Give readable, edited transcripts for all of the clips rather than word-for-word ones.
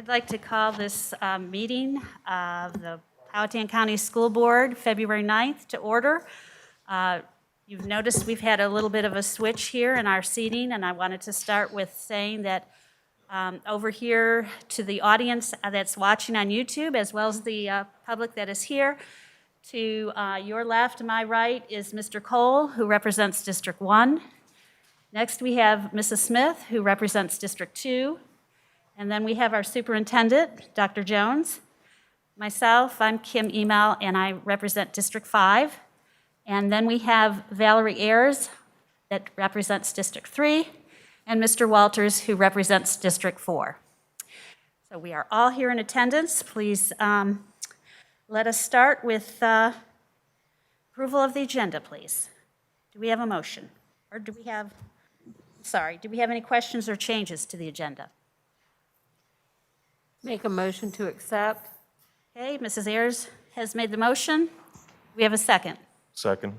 I'd like to call this meeting of the Powhatan County School Board, February 9th, to order. You've noticed we've had a little bit of a switch here in our seating, and I wanted to start with saying that over here to the audience that's watching on YouTube, as well as the public that is here, to your left, my right, is Mr. Cole, who represents District 1. Next, we have Mrs. Smith, who represents District 2. And then we have our superintendent, Dr. Jones. Myself, I'm Kim Email, and I represent District 5. And then we have Valerie Ayers, that represents District 3, and Mr. Walters, who represents District 4. So we are all here in attendance. Please let us start with approval of the agenda, please. Do we have a motion? Or do we have any questions or changes to the agenda? Make a motion to accept. Okay, Mrs. Ayers has made the motion. We have a second. Second.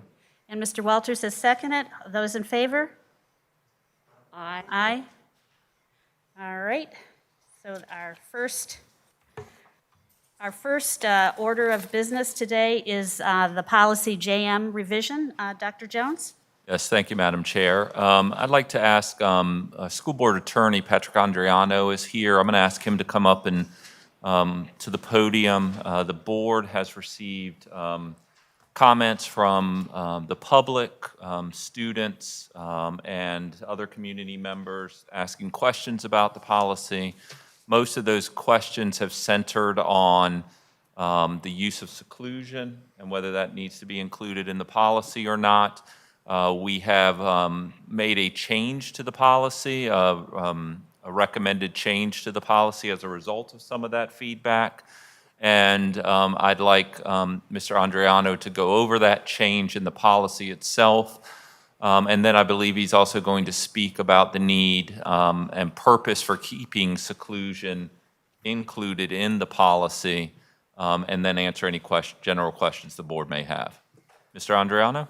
And Mr. Walters has seconded. Those in favor? Aye. Aye. All right. So our first order of business today is the policy JM revision. Dr. Jones? Yes, thank you, Madam Chair. I'd like to ask, School Board Attorney Patrick Andriano is here. I'm going to ask him to come up and to the podium. The board has received comments from the public, students, and other community members asking questions about the policy. Most of those questions have centered on the use of seclusion and whether that needs to be included in the policy or not. We have made a change to the policy, a recommended change to the policy as a result of some of that feedback. And I'd like Mr. Andriano to go over that change in the policy itself. And then I believe he's also going to speak about the need and purpose for keeping seclusion included in the policy, and then answer any general questions the board may have. Mr. Andriano?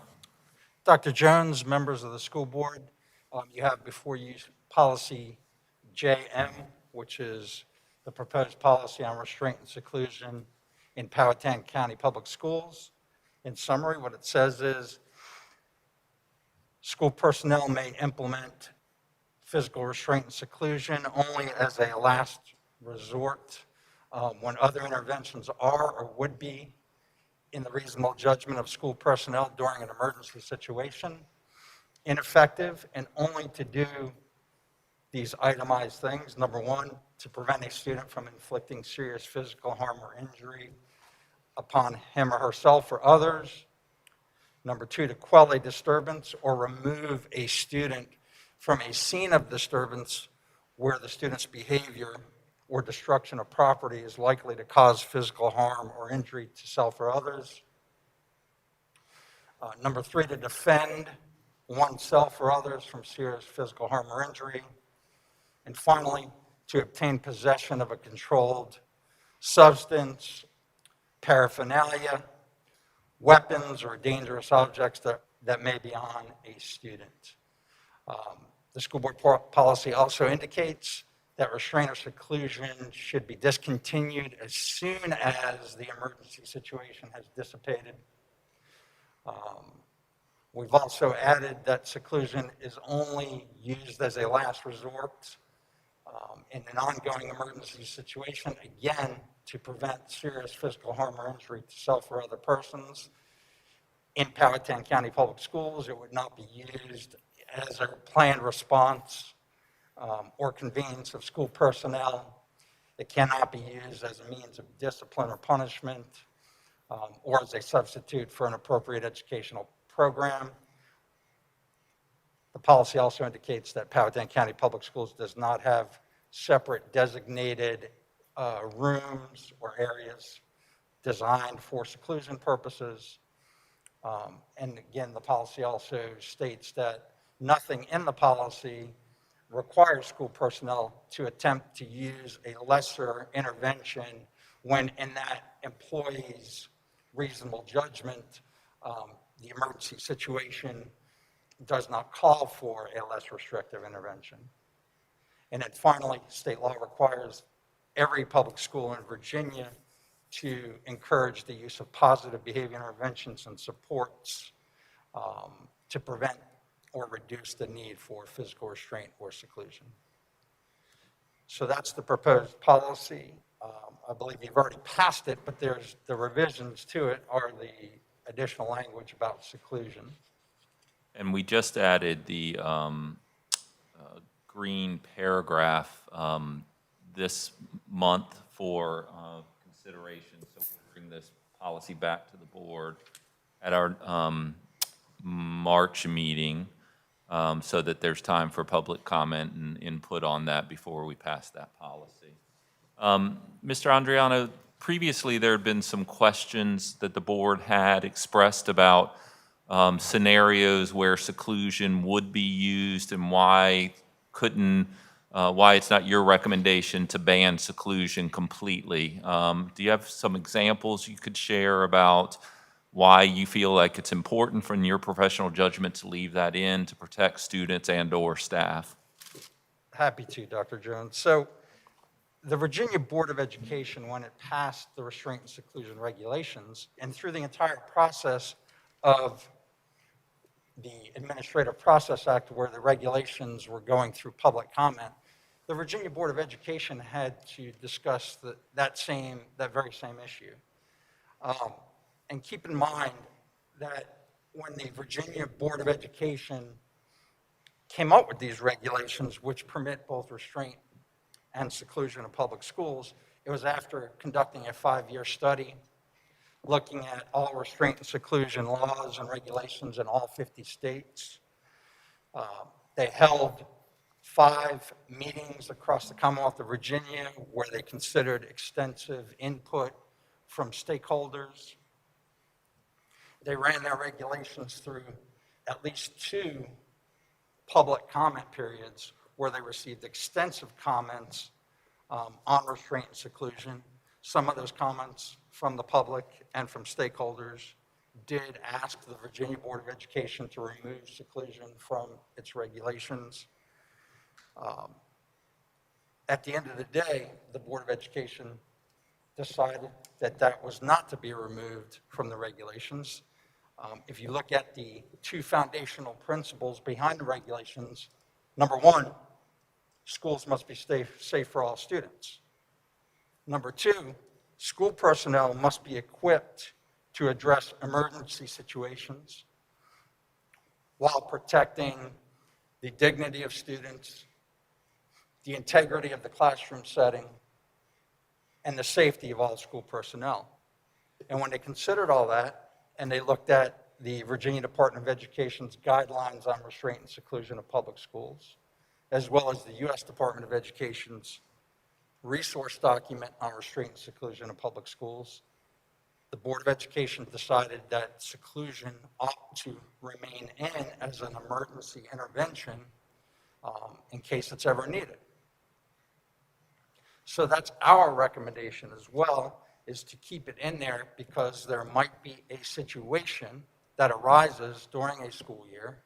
Dr. Jones, members of the school board, you have before you policy JM, which is the proposed policy on restraint and seclusion in Powhatan County Public Schools. In summary, what it says is school personnel may implement physical restraint and seclusion only as a last resort when other interventions are or would be in the reasonable judgment of school personnel during an emergency situation, ineffective, and only to do these itemized things. Number one, to prevent a student from inflicting serious physical harm or injury upon him or herself or others. Number two, to quell a disturbance or remove a student from a scene of disturbance where the student's behavior or destruction of property is likely to cause physical harm or injury to self or others. Number three, to defend oneself or others from serious physical harm or injury. And finally, to obtain possession of a controlled substance, paraphernalia, weapons, or dangerous objects that may be on a student. The school board policy also indicates that restraint or seclusion should be discontinued as soon as the emergency situation has dissipated. We've also added that seclusion is only used as a last resort in an ongoing emergency situation, again, to prevent serious physical harm or injury to self or other persons. In Powhatan County Public Schools, it would not be used as a planned response or convenience of school personnel. It cannot be used as a means of discipline or punishment or as a substitute for an appropriate educational program. The policy also indicates that Powhatan County Public Schools does not have separate designated rooms or areas designed for seclusion purposes. And again, the policy also states that nothing in the policy requires school personnel to attempt to use a lesser intervention when in that employee's reasonable judgment, the emergency situation does not call for a less restrictive intervention. And then finally, state law requires every public school in Virginia to encourage the use of positive behavior interventions and supports to prevent or reduce the need for physical restraint or seclusion. So that's the proposed policy. I believe you've already passed it, but there's the revisions to it are the additional language about seclusion. And we just added the green paragraph this month for consideration. So we'll bring this policy back to the board at our March meeting so that there's time for public comment and input on that before we pass that policy. Mr. Andriano, previously there had been some questions that the board had expressed about scenarios where seclusion would be used and why it's not your recommendation to ban seclusion completely. Do you have some examples you could share about why you feel like it's important from your professional judgment to leave that in to protect students and/or staff? Happy to, Dr. Jones. So the Virginia Board of Education, when it passed the restraint and seclusion regulations, and through the entire process of the Administrative Process Act where the regulations were going through public comment, the Virginia Board of Education had to discuss that very same issue. And keep in mind that when the Virginia Board of Education came up with these regulations, which permit both restraint and seclusion of public schools, it was after conducting a 5-year study looking at all restraint and seclusion laws and regulations in all 50 states. They held 5 meetings across the Commonwealth of Virginia where they considered extensive input from stakeholders. They ran their regulations through at least 2 public comment periods where they received extensive comments on restraint and seclusion. Some of those comments from the public and from stakeholders did ask the Virginia Board of Education to remove seclusion from its regulations. At the end of the day, the Board of Education decided that that was not to be removed from the regulations. If you look at the 2 foundational principles behind the regulations, number 1, schools must be safe for all students. Number 2, school personnel must be equipped to address emergency situations while protecting the dignity of students, the integrity of the classroom setting, and the safety of all school personnel. And when they considered all that, and they looked at the Virginia Department of Education's guidelines on restraint and seclusion of public schools, as well as the U.S. Department of Education's resource document on restraint and seclusion of public schools, the Board of Education decided that seclusion ought to remain in as an emergency intervention in case it's ever needed. So that's our recommendation as well, is to keep it in there because there might be a situation that arises during a school year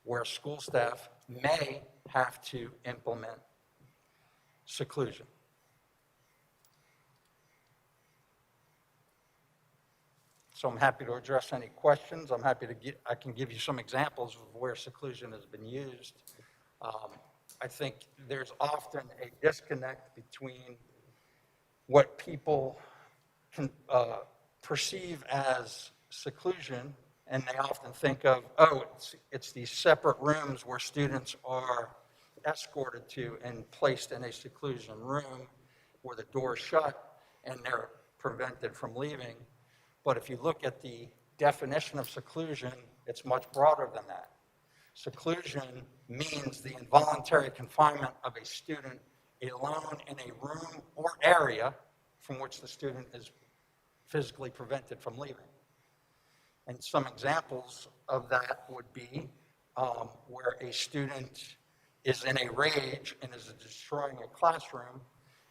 where school staff may have to implement seclusion. So I'm happy to address any questions. I'm happy to I can give you some examples of where seclusion has been used. I think there's often a disconnect between what people can perceive as seclusion, and they often think of, it's these separate rooms where students are escorted to and placed in a seclusion room where the door is shut and they're prevented from leaving. But if you look at the definition of seclusion, it's much broader than that. Seclusion means the involuntary confinement of a student alone in a room or area from which the student is physically prevented from leaving. And some examples of that would be where a student is in a rage and is destroying a classroom,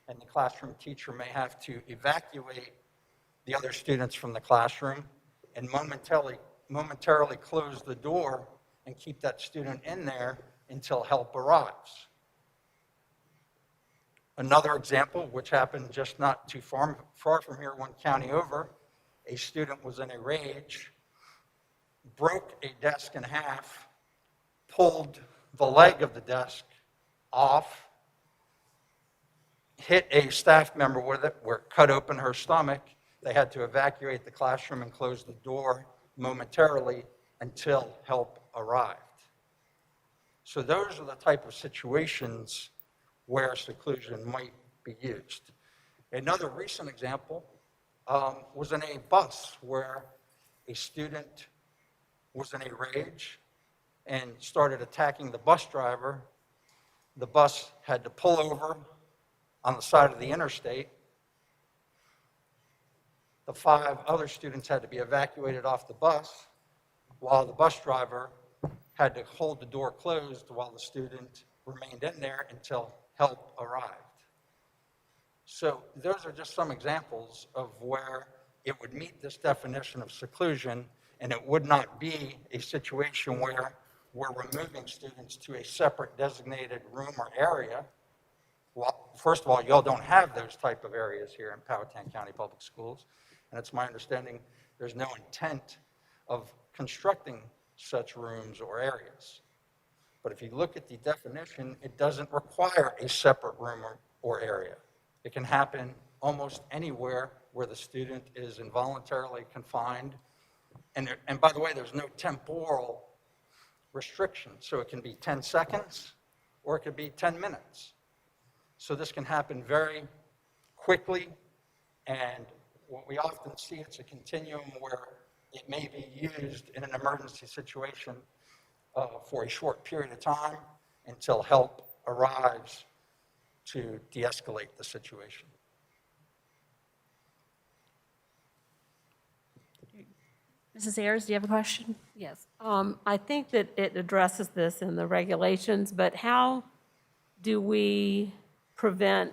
and the classroom teacher may have to evacuate the other students from the classroom and momentarily close the door and keep that student in there until help arrives. Another example, which happened just not too far from here, one county over, a student was in a rage, broke a desk in half, pulled the leg of the desk off, hit a staff member with it, where it cut open her stomach. They had to evacuate the classroom and close the door momentarily until help arrived. So those are the type of situations where seclusion might be used. Another recent example was in a bus where a student was in a rage and started attacking the bus driver. The bus had to pull over on the side of the interstate. The 5 other students had to be evacuated off the bus while the bus driver had to hold the door closed while the student remained in there until help arrived. So those are just some examples of where it would meet this definition of seclusion, and it would not be a situation where we're removing students to a separate designated room or area. Well, first of all, y'all don't have those type of areas here in Powhatan County Public Schools, and it's my understanding there's no intent of constructing such rooms or areas. But if you look at the definition, it doesn't require a separate room or area. It can happen almost anywhere where the student is involuntarily confined. And by the way, there's no temporal restriction. So it can be 10 seconds or it could be 10 minutes. So this can happen very quickly. And what we often see, it's a continuum where it may be used in an emergency situation for a short period of time until help arrives to de-escalate the situation. Mrs. Ayers, do you have a question? Yes. I think that it addresses this in the regulations, but how do we prevent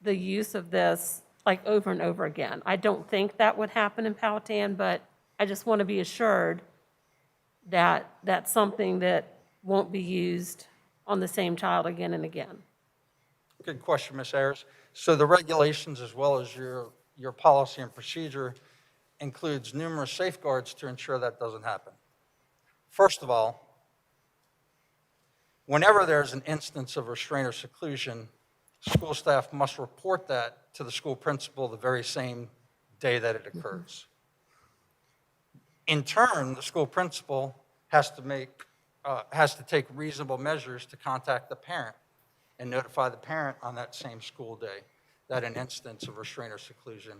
the use of this like over and over again? I don't think that would happen in Powhatan, but I just want to be assured that that's something that won't be used on the same child again and again. Good question, Ms. Ayers. So the regulations, as well as your policy and procedure, includes numerous safeguards to ensure that doesn't happen. First of all, whenever there's an instance of restraint or seclusion, school staff must report that to the school principal the very same day that it occurs. In turn, the school principal has to take reasonable measures to contact the parent and notify the parent on that same school day that an instance of restraint or seclusion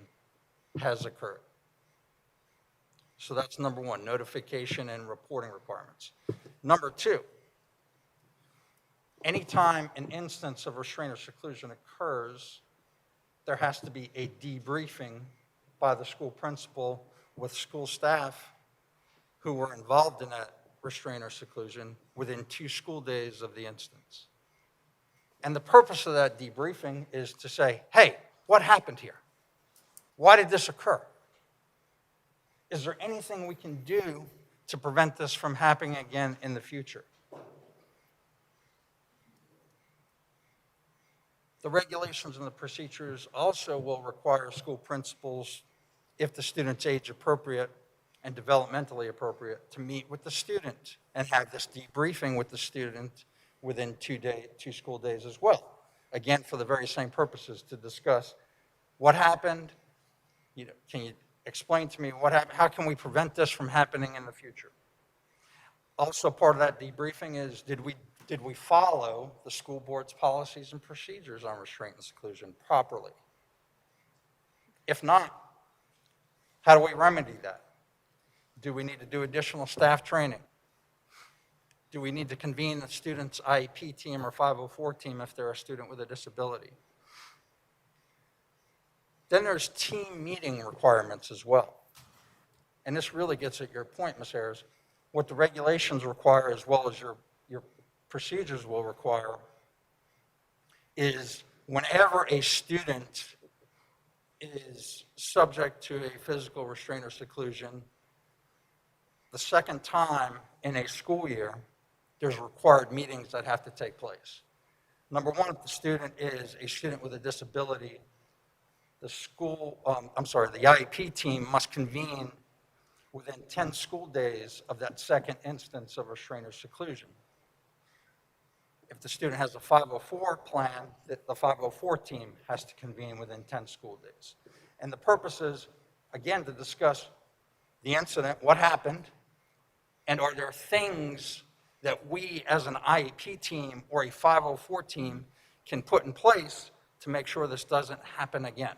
has occurred. So that's number one, notification and reporting requirements. Number two, anytime an instance of restraint or seclusion occurs, there has to be a debriefing by the school principal with school staff who were involved in that restraint or seclusion within 2 school days of the instance. And the purpose of that debriefing is to say, hey, what happened here? Why did this occur? Is there anything we can do to prevent this from happening again in the future? The regulations and the procedures also will require school principals, if the student's age appropriate and developmentally appropriate, to meet with the student and have this debriefing with the student within 2 school days as well. Again, for the very same purposes, to discuss what happened, can you explain to me what happened, how can we prevent this from happening in the future? Also part of that debriefing is, did we follow the school board's policies and procedures on restraint and seclusion properly? If not, how do we remedy that? Do we need to do additional staff training? Do we need to convene the student's IEP team or 504 team if they're a student with a disability? Then there's team meeting requirements as well. And this really gets at your point, Ms. Ayers. What the regulations require, as well as your procedures will require, is whenever a student is subject to a physical restraint or seclusion, the second time in a school year, there's required meetings that have to take place. Number one, if the student is a student with a disability, the IEP team must convene within 10 school days of that second instance of restraint or seclusion. If the student has a 504 plan, the 504 team has to convene within 10 school days. And the purpose is, again, to discuss the incident, what happened, and are there things that we as an IEP team or a 504 team can put in place to make sure this doesn't happen again,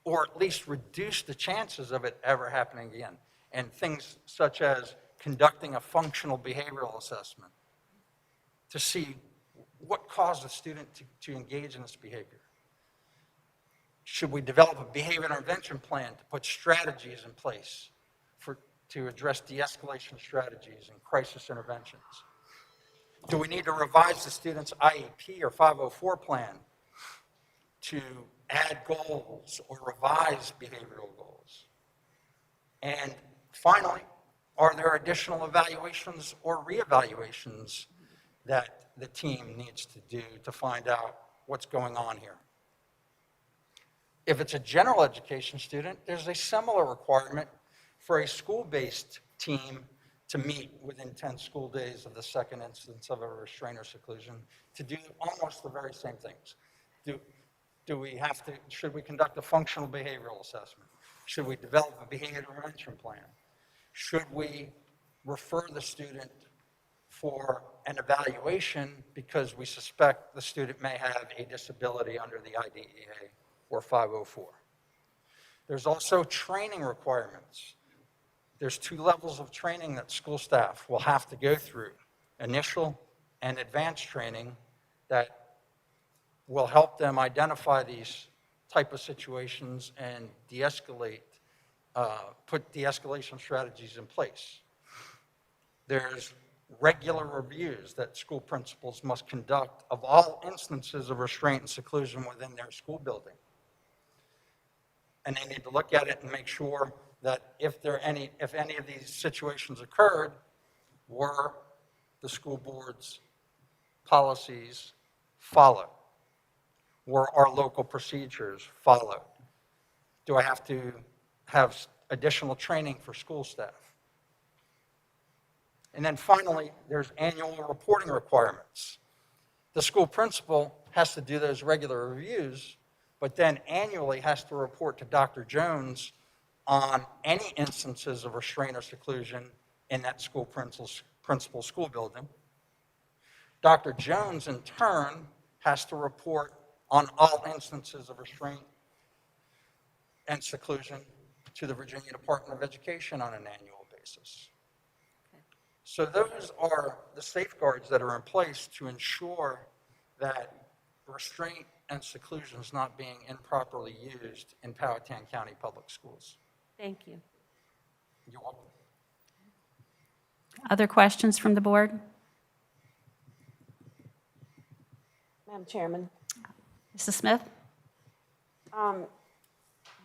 or at least reduce the chances of it ever happening again. And things such as conducting a functional behavioral assessment to see what caused the student to engage in this behavior. Should we develop a behavior intervention plan to put strategies in place to address de-escalation strategies and crisis interventions? Do we need to revise the student's IEP or 504 plan to add goals or revise behavioral goals? And finally, are there additional evaluations or reevaluations that the team needs to do to find out what's going on here? If it's a general education student, there's a similar requirement for a school-based team to meet within 10 school days of the second instance of a restraint or seclusion to do almost the very same things. Should we conduct a functional behavioral assessment? Should we develop a behavior intervention plan? Should we refer the student for an evaluation because we suspect the student may have a disability under the IDEA or 504? There's also training requirements. There's 2 levels of training that school staff will have to go through, initial and advanced training, that will help them identify these type of situations and put de-escalation strategies in place. There's regular reviews that school principals must conduct of all instances of restraint and seclusion within their school building. And they need to look at it and make sure that if any of these situations occurred, were the school board's policies followed? Were our local procedures followed? Do I have to have additional training for school staff? And then finally, there's annual reporting requirements. The school principal has to do those regular reviews, but then annually has to report to Dr. Jones on any instances of restraint or seclusion in that school principal school building. Dr. Jones, in turn, has to report on all instances of restraint and seclusion to the Virginia Department of Education on an annual basis. So those are the safeguards that are in place to ensure that restraint and seclusion is not being improperly used in Powhatan County Public Schools. Thank you. You're welcome. Other questions from the board? Madam Chairman, Mrs. Smith?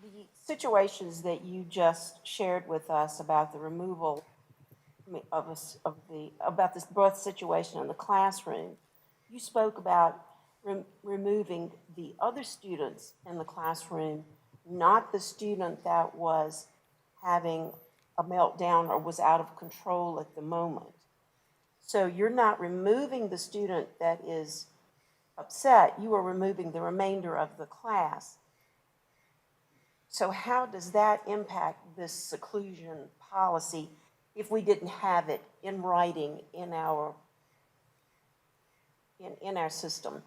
the situations that you just shared with us about the removal about this birth situation in the classroom, you spoke about removing the other students in the classroom, not the student that was having a meltdown or was out of control at the moment. So you're not removing the student that is upset, you are removing the remainder of the class. So how does that impact this seclusion policy if we didn't have it in writing in our system?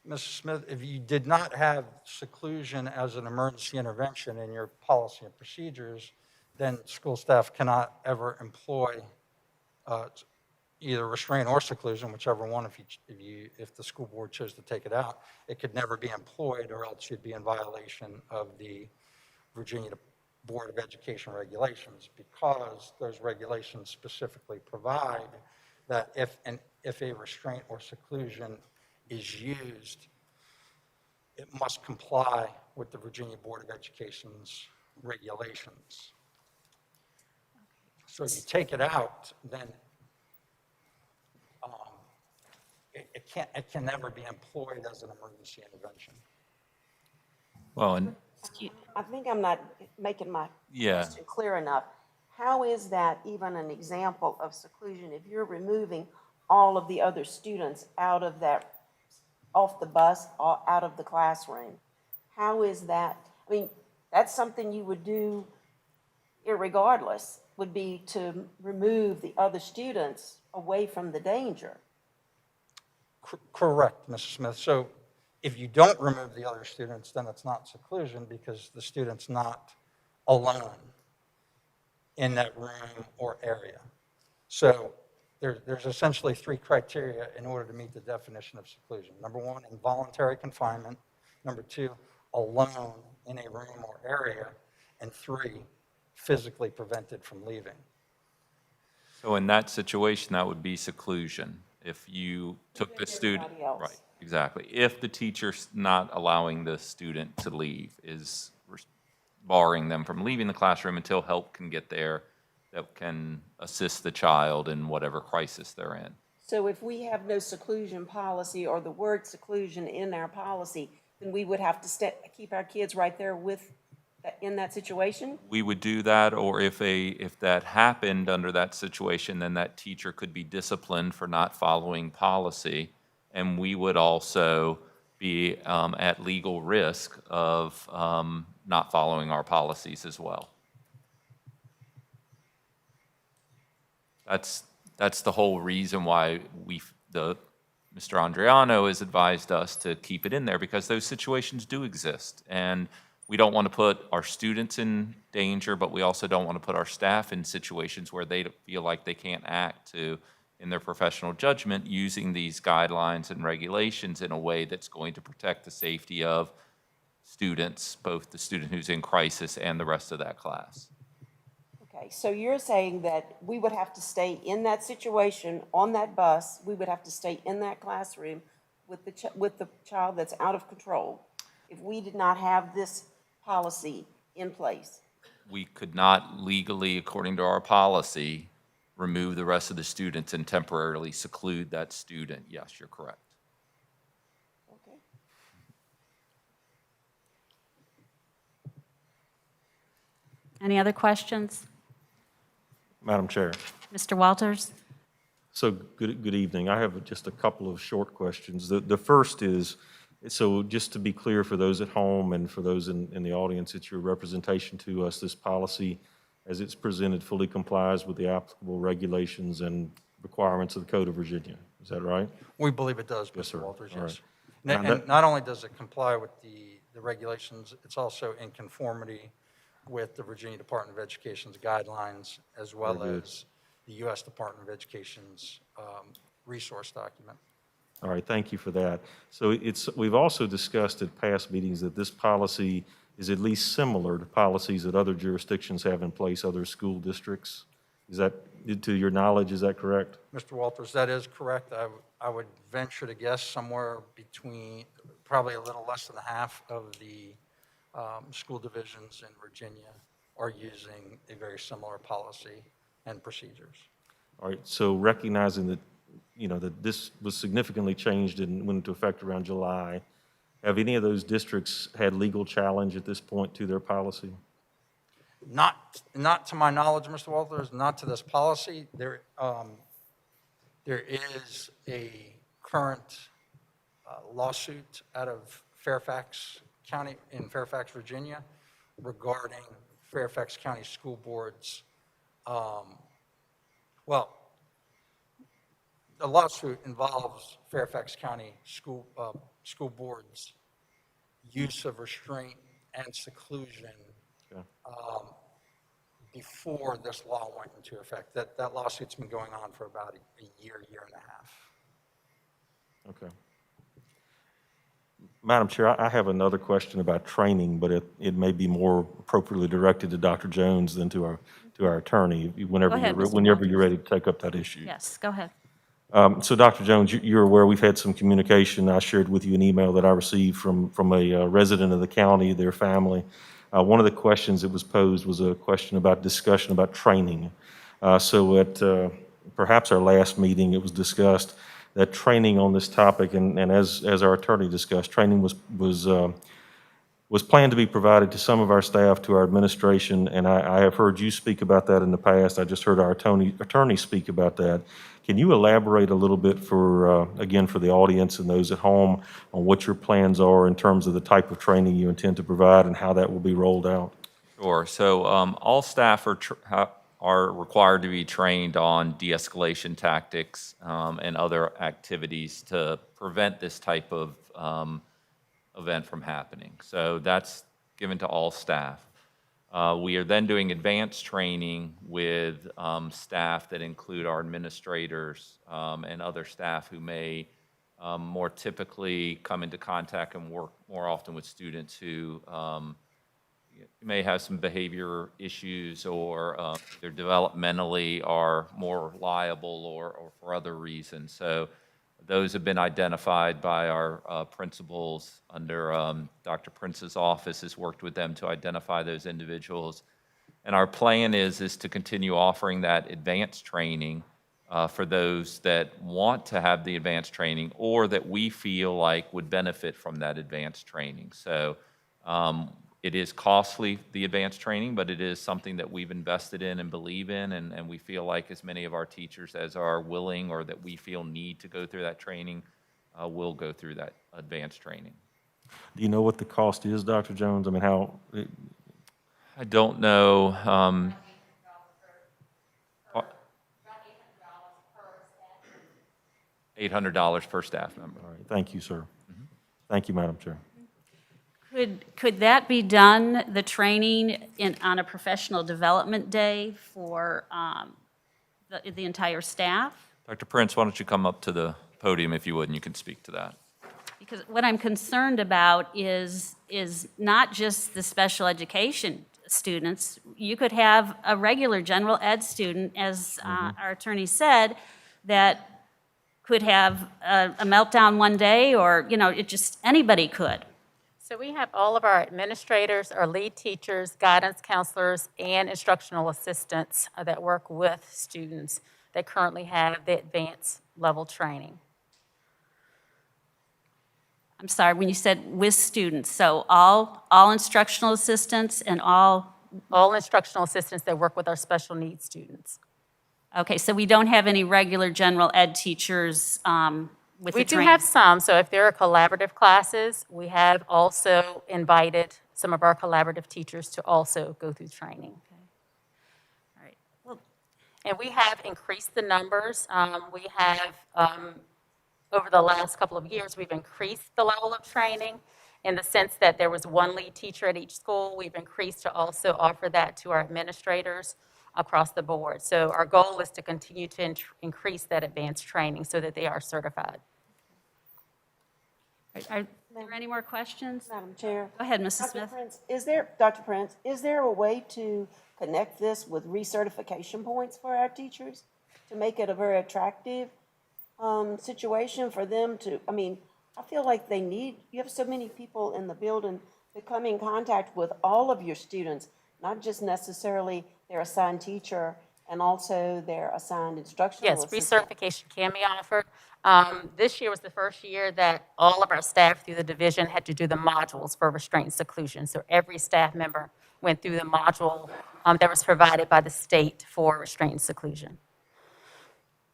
Mrs. Smith, if you did not have seclusion as an emergency intervention in your policy and procedures, then school staff cannot ever employ either restraint or seclusion, whichever one, if the school board chose to take it out, it could never be employed, or else you'd be in violation of the Virginia Board of Education regulations, because those regulations specifically provide that if a restraint or seclusion is used, it must comply with the Virginia Board of Education's regulations. So if you take it out, then it can never be employed as an emergency intervention. Well, and I think I'm not making my Yeah. question clear enough. How is that even an example of seclusion if you're removing all of the other students out of that, off the bus, out of the classroom? How is that? I mean, that's something you would do irregardless, would be to remove the other students away from the danger. Correct, Mrs. Smith. So if you don't remove the other students, then it's not seclusion because the student's not alone in that room or area. So there's essentially 3 criteria in order to meet the definition of seclusion. Number 1, involuntary confinement. Number 2, alone in a room or area. And 3, physically prevented from leaving. so in that situation, that would be seclusion. If you took the With student, everybody else. right, exactly. If the teacher's not allowing the student to leave, is barring them from leaving the classroom until help can get there that can assist the child in whatever crisis they're in. So if we have no seclusion policy or the word seclusion in our policy, then we would have to keep our kids right there in that situation? We would do that, or if that happened under that situation, then that teacher could be disciplined for not following policy, and we would also be at legal risk of not following our policies as well. That's the whole reason why Mr. Andriano has advised us to keep it in there, because those situations do exist. And we don't want to put our students in danger, but we also don't want to put our staff in situations where they feel like they can't act in their professional judgment, using these guidelines and regulations in a way that's going to protect the safety of students, both the student who's in crisis and the rest of that class. Okay, so you're saying that we would have to stay in that situation, on that bus, we would have to stay in that classroom with the child that's out of control if we did not have this policy in place? We could not legally, according to our policy, remove the rest of the students and temporarily seclude that student. Yes, you're correct. Okay. Any other questions? Madam Chair. Mr. Walters? So good evening. I have just a couple of short questions. The first is, so just to be clear for those at home and for those in the audience, it's your representation to us, this policy as it's presented fully complies with the applicable regulations and requirements of the Code of Virginia. Is that right? We believe it does, Yes, Mr. sir. Walters, All yes. right. And Now that- not only does it comply with the regulations, it's also in conformity with the Virginia Department of Education's guidelines, as well Very good. as the U.S. Department of Education's resource document. All right, thank you for that. So we've also discussed at past meetings that this policy is at least similar to policies that other jurisdictions have in place, other school districts. Is that, to your knowledge, is that correct? Mr. Walters, that is correct. I would venture to guess somewhere between, probably a little less than half of the school divisions in Virginia are using a very similar policy and procedures. All right, so recognizing that, that this was significantly changed and went into effect around July, have any of those districts had legal challenge at this point to their policy? Not to my knowledge, Mr. Walters, not to this policy. There is a current lawsuit out of Fairfax County in Fairfax, Virginia, regarding Fairfax County School Board's, the lawsuit involves Fairfax County School Board's use of restraint and seclusion Okay. before this law went into effect. That lawsuit's been going on for about a year and a half. Okay. Madam Chair, I have another question about training, but it may be more appropriately directed to Dr. Jones than to our attorney, whenever Go ahead, Mr. whenever you're Walters. ready to take up that issue. Yes, go ahead. So, Dr. Jones, you're aware we've had some communication. I shared with you an email that I received from a resident of the county, their family. One of the questions that was posed was a question about discussion about training. So at perhaps our last meeting, it was discussed that training on this topic, and as our attorney discussed, training was planned to be provided to some of our staff, to our administration, and I have heard you speak about that in the past. I just heard our attorney speak about that. Can you elaborate a little bit for, again, for the audience and those at home on what your plans are in terms of the type of training you intend to provide and how that will be rolled out? Sure. So all staff are required to be trained on de-escalation tactics and other activities to prevent this type of event from happening. So that's given to all staff. We are then doing advanced training with staff that include our administrators and other staff who may more typically come into contact and work more often with students who may have some behavior issues or either developmentally are more liable or for other reasons. So those have been identified by our principals under Dr. Prince's office, has worked with them to identify those individuals. And our plan is to continue offering that advanced training for those that want to have the advanced training or that we feel like would benefit from that advanced training. So it is costly, the advanced training, but it is something that we've invested in and believe in, and we feel like as many of our teachers as are willing or that we feel need to go through that training will go through that advanced training. Do you know what the cost is, Dr. Jones? I mean, how, I don't know. $800 per staff member. all right, thank you, sir. Thank you, Madam Chair. Could that be done, the training, on a professional development day for the entire staff? Dr. Prince, why don't you come up to the podium if you would, and you can speak to that. Because what I'm concerned about is not just the special education students. You could have a regular general ed student, as our attorney said, that could have a meltdown one day, or, it just, anybody could. So we have all of our administrators, our lead teachers, guidance counselors, and instructional assistants that work with students that currently have the advanced level training. I'm sorry, when you said with students, so all instructional assistants and all, All instructional assistants that work with our special needs students. okay, so we don't have any regular general ed teachers with We the do training? have some, so if there are collaborative classes, we have also invited some of our collaborative teachers to also go through training. All right. Well, And we have increased the numbers. We have, over the last couple of years, we've increased the level of training in the sense that there was one lead teacher at each school. We've increased to also offer that to our administrators across the board. So our goal is to continue to increase that advanced training so that they are certified. are there any more questions? Madam Chair. Go ahead, Mrs. Dr. Smith. Prince, Dr. Prince, is there a way to connect this with recertification points for our teachers to make it a very attractive situation for them to, I feel like you have so many people in the building that come in contact with all of your students, not just necessarily their assigned teacher and also their assigned instructional Yes, assistant. recertification can be offered. This year was the first year that all of our staff through the division had to do the modules for restraint and seclusion. So every staff member went through the module that was provided by the state for restraint and seclusion.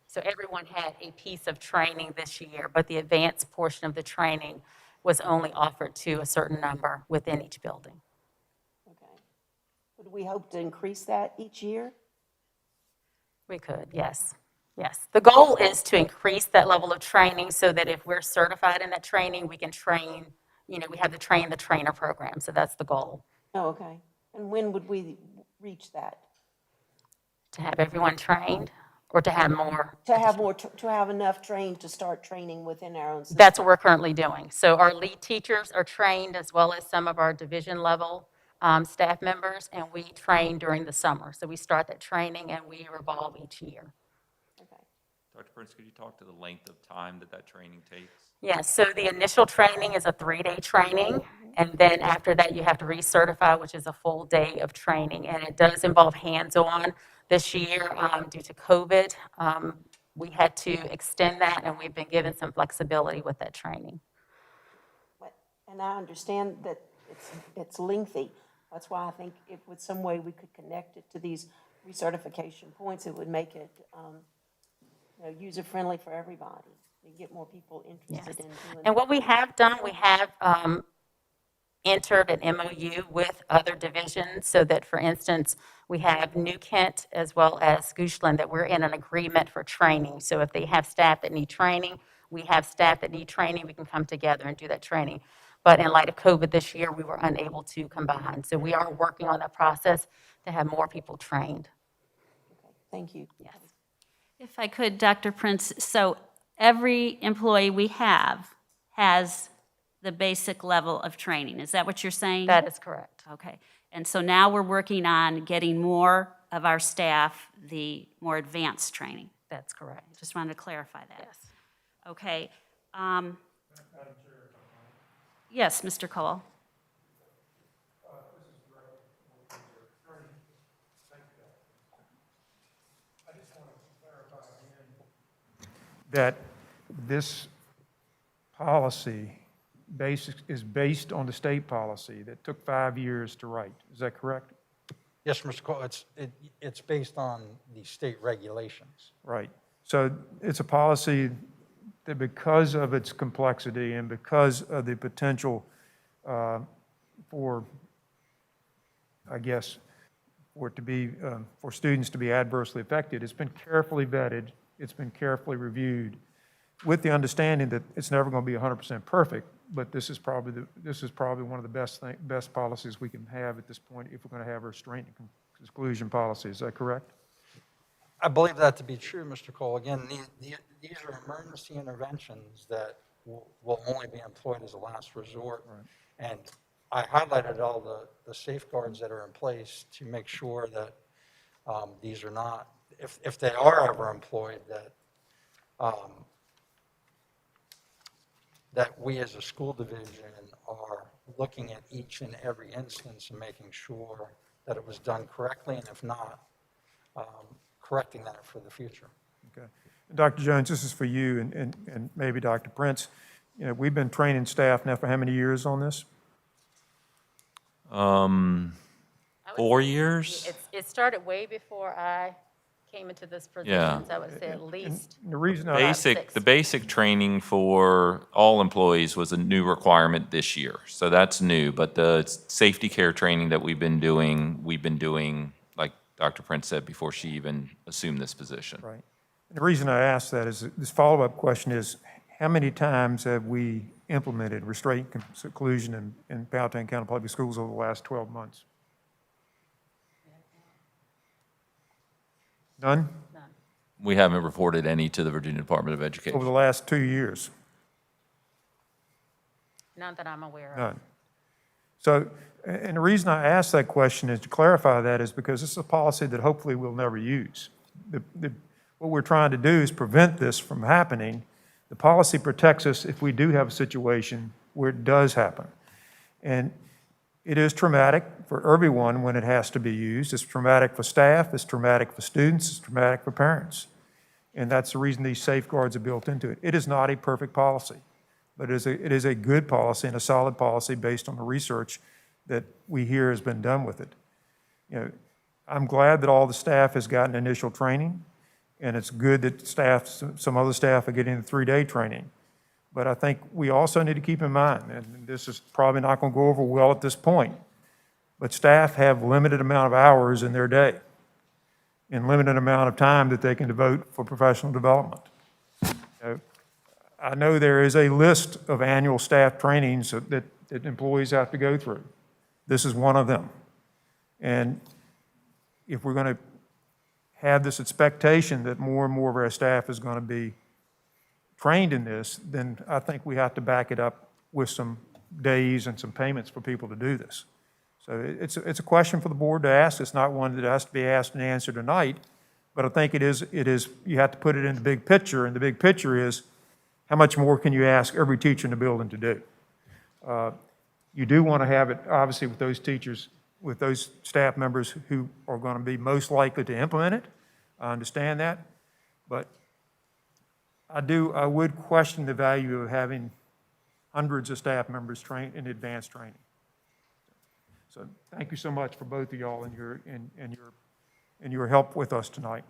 So everyone had a piece of training this year, but the advanced portion of the training was only offered to a certain number within each building. Okay. Would we hope to increase that each year? We could, yes. Yes. The goal is to increase that level of training so that if we're certified in that training, we can train, we have the train the trainer program. So that's the goal, Oh, okay. And when would we reach that? to have everyone trained or to have more. To have enough trained to start training within our own system? That's what we're currently doing. So our lead teachers are trained as well as some of our division level staff members, and we train during the summer. So we start that training and we revolve each year. Okay. Dr. Prince, could you talk to the length of time that training takes? Yes, so the initial training is a 3-day training, and then after that, you have to recertify, which is a full day of training, and it does involve hands-on. This year, due to COVID, we had to extend that, and we've been given some flexibility with that training. And I understand that it's lengthy. That's why I think if with some way we could connect it to these recertification points, it would make it, user-friendly for everybody. You get more people interested in doing. And what we have done, we have entered an MOU with other divisions so that, for instance, we have New Kent as well as Goochland that we're in an agreement for training. So if they have staff that need training, we have staff that need training, we can come together and do that training. But in light of COVID this year, we were unable to combine. So we are working on that process to have more people trained. Okay, thank you. Yes. If I could, Dr. Prince, so every employee we have has the basic level of training. Is that what you're saying? That is correct. Okay. And so now we're working on getting more of our staff the more advanced training. That's correct. Just wanted to clarify that. Yes. Okay. Yes, Mr. Cole. That this policy is based on the state policy that took 5 years to write. Is that correct? Yes, Mr. Cole, it's based on the state regulations. Right. So it's a policy that, because of its complexity and because of the potential for, I guess, for it to be, for students to be adversely affected, it's been carefully vetted, it's been carefully reviewed, with the understanding that it's never going to be 100% perfect, but this is probably one of the best policies we can have at this point if we're going to have a restraint and exclusion policy. Is that correct? I believe that to be true, Mr. Cole. Again, these are emergency interventions that will only be employed as a last resort. Right. And I highlighted all the safeguards that are in place to make sure that these are not, if they are ever employed, that we as a school division are looking at each and every instance and making sure that it was done correctly, and if not, correcting that for the future. Okay. Dr. Jones, this is for you and maybe Dr. Prince. We've been training staff now for how many years on this? 4 years? It started way before I came into this position, so I would say at least. The reason I The basic training for all employees was a new requirement this year, so that's new. But the safety care training that we've been doing, like Dr. Prince said, before she even assumed this position. Right. And the reason I ask that is this follow-up question is, how many times have we implemented restraint and seclusion in Powhatan County Public Schools over the last 12 months? None? We haven't reported any to the Virginia Department of Over Education. the last 2 years? None that I'm aware of. None. So, and the reason I ask that question is to clarify that is because this is a policy that hopefully we'll never use. What we're trying to do is prevent this from happening. The policy protects us if we do have a situation where it does happen. And it is traumatic for everyone when it has to be used. It's traumatic for staff, it's traumatic for students, it's traumatic for parents. And that's the reason these safeguards are built into it. It is not a perfect policy, but it is a good policy and a solid policy based on the research that we hear has been done with it. I'm glad that all the staff has gotten initial training, and it's good that some other staff are getting the 3-day training. But I think we also need to keep in mind, and this is probably not going to go over well at this point, but staff have limited amount of hours in their day and limited amount of time that they can devote for professional development. I know there is a list of annual staff trainings that employees have to go through. This is one of them. And if we're going to have this expectation that more and more of our staff is going to be trained in this, then I think we have to back it up with some days and some payments for people to do this. So it's a question for the board to ask. It's not one that has to be asked and answered tonight, but I think it is, you have to put it in the big picture, and the big picture is how much more can you ask every teacher in the building to do? You do want to have it, obviously, with those teachers, with those staff members who are going to be most likely to implement it. I understand that, but I would question the value of having hundreds of staff members trained in advanced training. So thank you so much for both of y'all and your help with us tonight.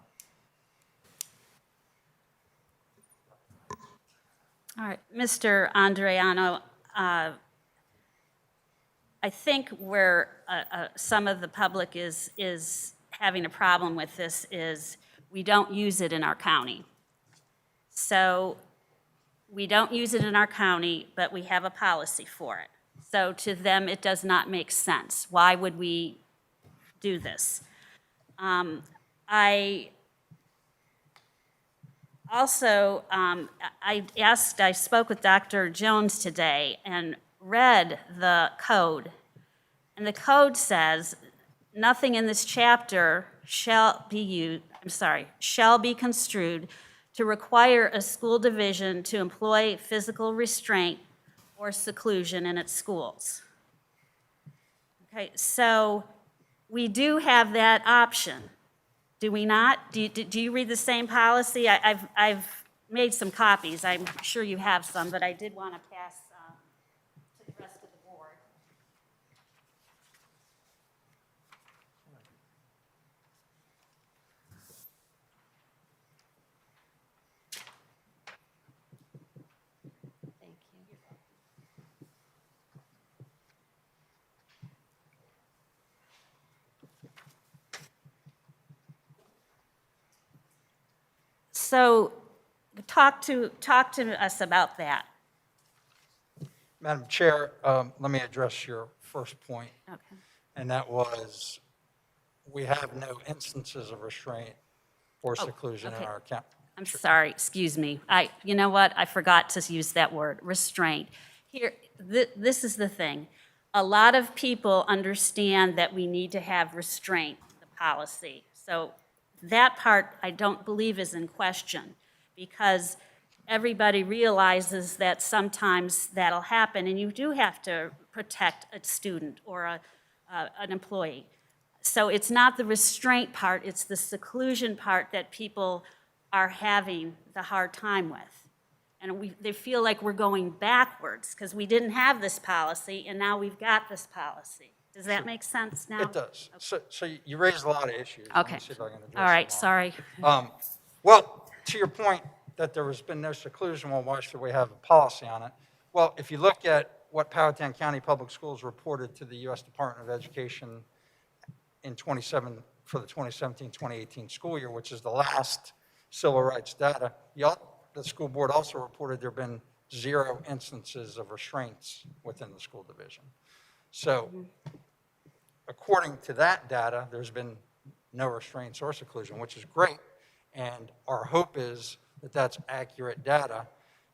All right, Mr. Andreano, I think where some of the public is having a problem with this is we don't use it in our county. So we don't use it in our county, but we have a policy for it. So to them, it does not make sense. Why would we do this? I also, I spoke with Dr. Jones today and read the code. And the code says, nothing in this chapter shall be construed to require a school division to employ physical restraint or seclusion in its schools. Okay, so we do have that option, do we not? Do you read the same policy? I've made some copies. I'm sure you have some, but I did want to pass to the rest of the board. Thank you. So talk to us about that. Madam Chair, let me address your first point, Okay. and that was, we have no instances of restraint or seclusion in okay. our account. I'm sorry, excuse me. You know what? I forgot to use that word, restraint. Here, this is the thing. A lot of people understand that we need to have restraint, the policy. So that part, I don't believe is in question, because everybody realizes that sometimes that'll happen, and you do have to protect a student or an employee. So it's not the restraint part, it's the seclusion part that people are having the hard time with. And they feel like we're going backwards because we didn't have this policy and now we've got this policy. Does that make sense now? It does. So you raised a lot of issues. Let me Okay. see if I can address All right, them all. sorry. Well, to your point that there has been no seclusion, well, why should we have a policy on it? Well, if you look at what Powhatan County Public Schools reported to the U.S. Department of Education in for the 2017-2018 school year, which is the last civil rights data, the school board also reported there have been 0 instances of restraints within the school division. So according to that data, there's been no restraints or seclusion, which is great. And our hope is that that's accurate data.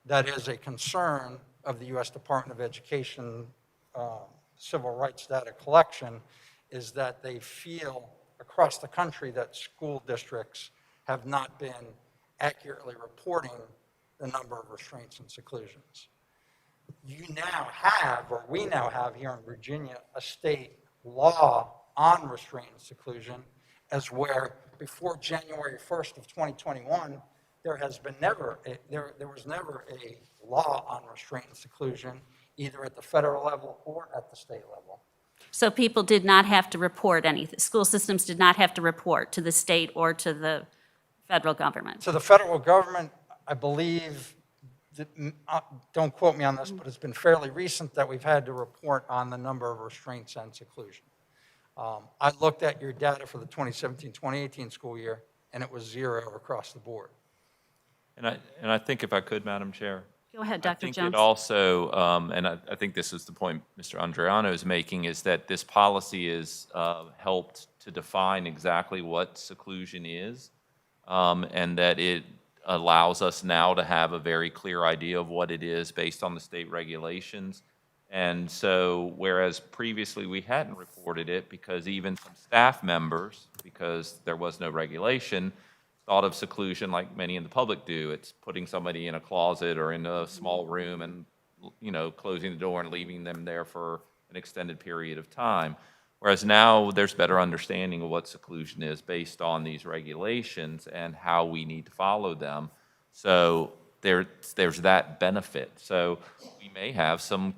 That is a concern of the U.S. Department of Education civil rights data collection, is that they feel across the country that school districts have not been accurately reporting the number of restraints and seclusions. You now have, or we now have here in Virginia, a state law on restraint and seclusion, as where before January 1st of 2021, there was never a law on restraint and seclusion, either at the federal level or at the state level. So people did not have to report anything, school systems did not have to report to the state or to the federal government? To the federal government, I believe, don't quote me on this, but it's been fairly recent that we've had to report on the number of restraints and seclusion. I looked at your data for the 2017-2018 school year, and it was 0 across the board. And I think if I could, Madam Chair. Go ahead, I Dr. think Jones. it also, and I think this is the point Mr. Andreano is making, is that this policy is helped to define exactly what seclusion is, and that it allows us now to have a very clear idea of what it is based on the state regulations. And so, whereas previously we hadn't reported it because even some staff members, because there was no regulation, thought of seclusion like many in the public do. It's putting somebody in a closet or in a small room and, closing the door and leaving them there for an extended period of time. Whereas now there's better understanding of what seclusion is based on these regulations and how we need to follow them. So there's that benefit. So we may have some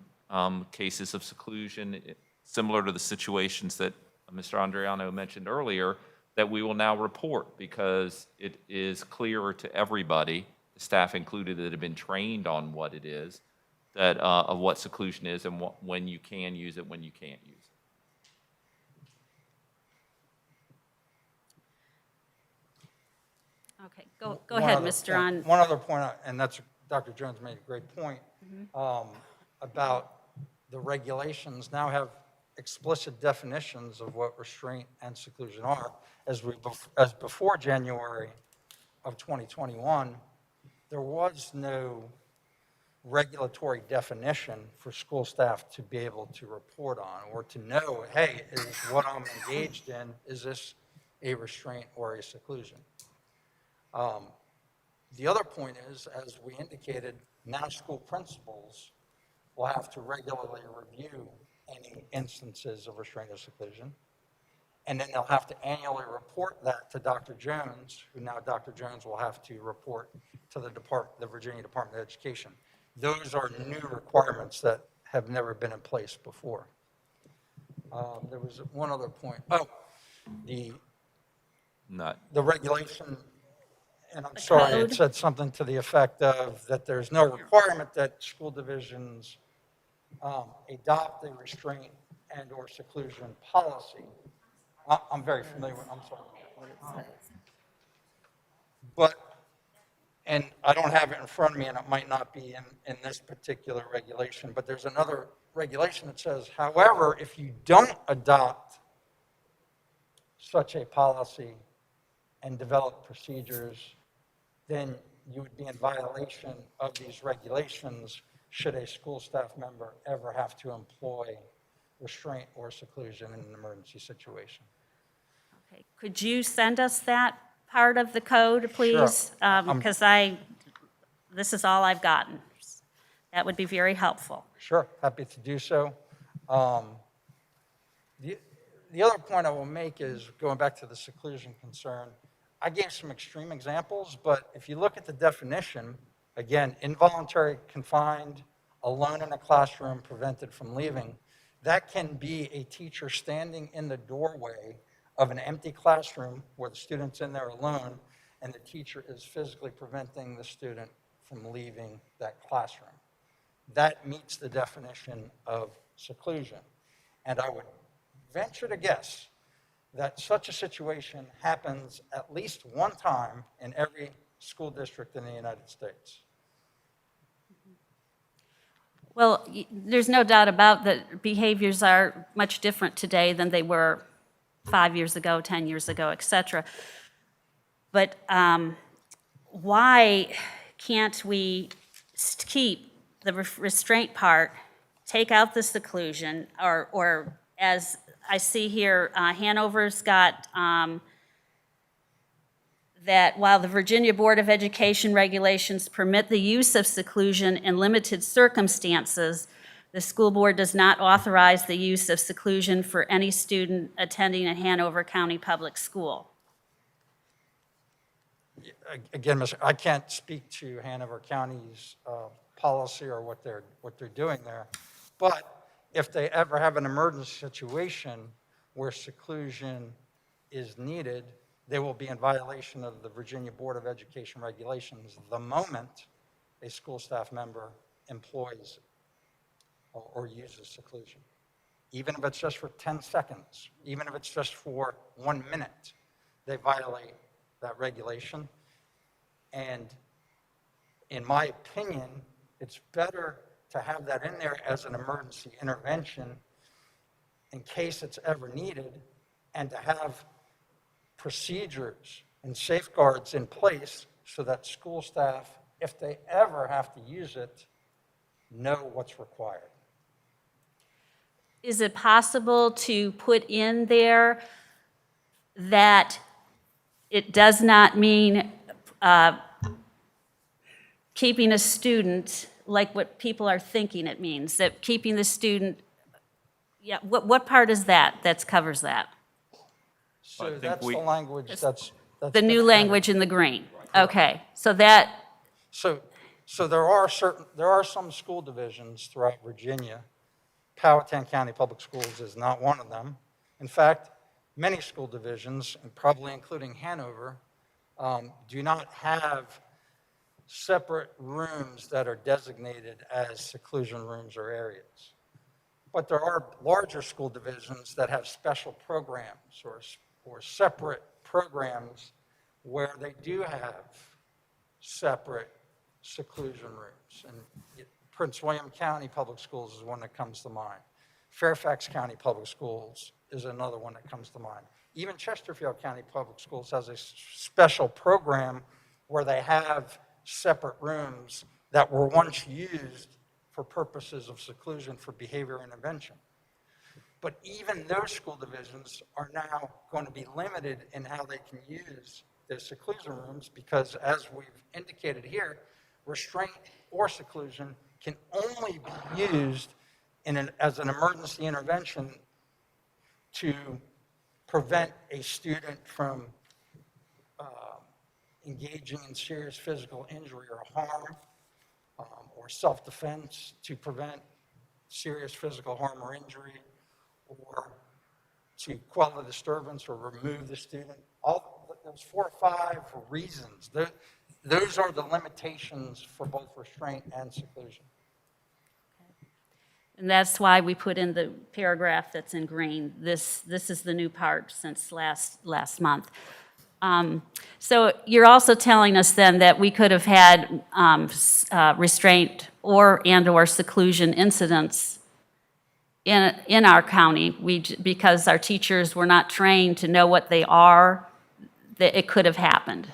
cases of seclusion similar to the situations that Mr. Andriano mentioned earlier that we will now report because it is clearer to everybody, the staff included that have been trained on what it is, that of what seclusion is and when you can use it, when you can't use it. Okay, go One ahead, other Mr. point- On. One other point, and that's, Dr. Jones made a great point, about the regulations now have explicit definitions of what restraint and seclusion are. As before January of 2021, there was no regulatory definition for school staff to be able to report on or to know, hey, is what I'm engaged in, is this a restraint or a seclusion? The other point is, as we indicated, now school principals will have to regularly review any instances of restraint or seclusion. And then they'll have to annually report that to Dr. Jones, who now Dr. Jones will have to report to the Virginia Department of Education. Those are new requirements that have never been in place before. There was one other point. Oh, Not, the regulation, and I'm sorry, code? it said something to the effect of that there's no requirement that school divisions adopt a restraint and/or seclusion policy. I'm very familiar with, I'm sorry. But, and I don't have it in front of me, and it might not be in this particular regulation, but there's another regulation that says, however, if you don't adopt such a policy and develop procedures, then you would be in violation of these regulations should a school staff member ever have to employ restraint or seclusion in an emergency situation. Okay, could you send us that part of the code, please? Because this is all I've gotten. That would be very helpful. Sure, happy to do so. The other point I will make is, going back to the seclusion concern, I gave some extreme examples, but if you look at the definition, again, involuntary confined, alone in a classroom, prevented from leaving, that can be a teacher standing in the doorway of an empty classroom where the student's in there alone, and the teacher is physically preventing the student from leaving that classroom. That meets the definition of seclusion. And I would venture to guess that such a situation happens at least one time in every school district in the United States. Well, there's no doubt about that behaviors are much different today than they were 5 years ago, 10 years ago, et cetera. But why can't we keep the restraint part, take out the seclusion, or as I see here, Hanover's got that while the Virginia Board of Education regulations permit the use of seclusion in limited circumstances, the school board does not authorize the use of seclusion for any student attending a Hanover County public school. Again, I can't speak to Hanover County's policy or what they're doing there, but if they ever have an emergency situation where seclusion is needed, they will be in violation of the Virginia Board of Education regulations the moment a school staff member employs or uses seclusion. Even if it's just for 10 seconds, even if it's just for 1 minute, they violate that regulation. And in my opinion, it's better to have that in there as an emergency intervention in case it's ever needed, and to have procedures and safeguards in place so that school staff, if they ever have to use it, know what's required. Is it possible to put in there that it does not mean keeping a student like what people are thinking it means, that keeping the student, yeah, what part is that covers that? So think that's we- the language that's The new been added. language in the green? Okay, so that, So So there are some school divisions throughout Virginia. Powhatan County Public Schools is not one of them. In fact, many school divisions, and probably including Hanover, do not have separate rooms that are designated as seclusion rooms or areas. But there are larger school divisions that have special programs or separate programs where they do have separate seclusion rooms. And Prince William County Public Schools is one that comes to mind. Fairfax County Public Schools is another one that comes to mind. Even Chesterfield County Public Schools has a special program where they have separate rooms that were once used for purposes of seclusion for behavior intervention. But even those school divisions are now going to be limited in how they can use their seclusion rooms because, as we've indicated here, restraint or seclusion can only be used as an emergency intervention to prevent a student from engaging in serious physical injury or harm, or self-defense to prevent serious physical harm or injury, or to quell the disturbance or remove the student. All those 4 or 5 reasons. Those are the limitations for both restraint and seclusion. And that's why we put in the paragraph that's in green. This is the new part since last month. So you're also telling us then that we could have had restraint or seclusion incidents in our county. Because our teachers were not trained to know what they are, that it could have happened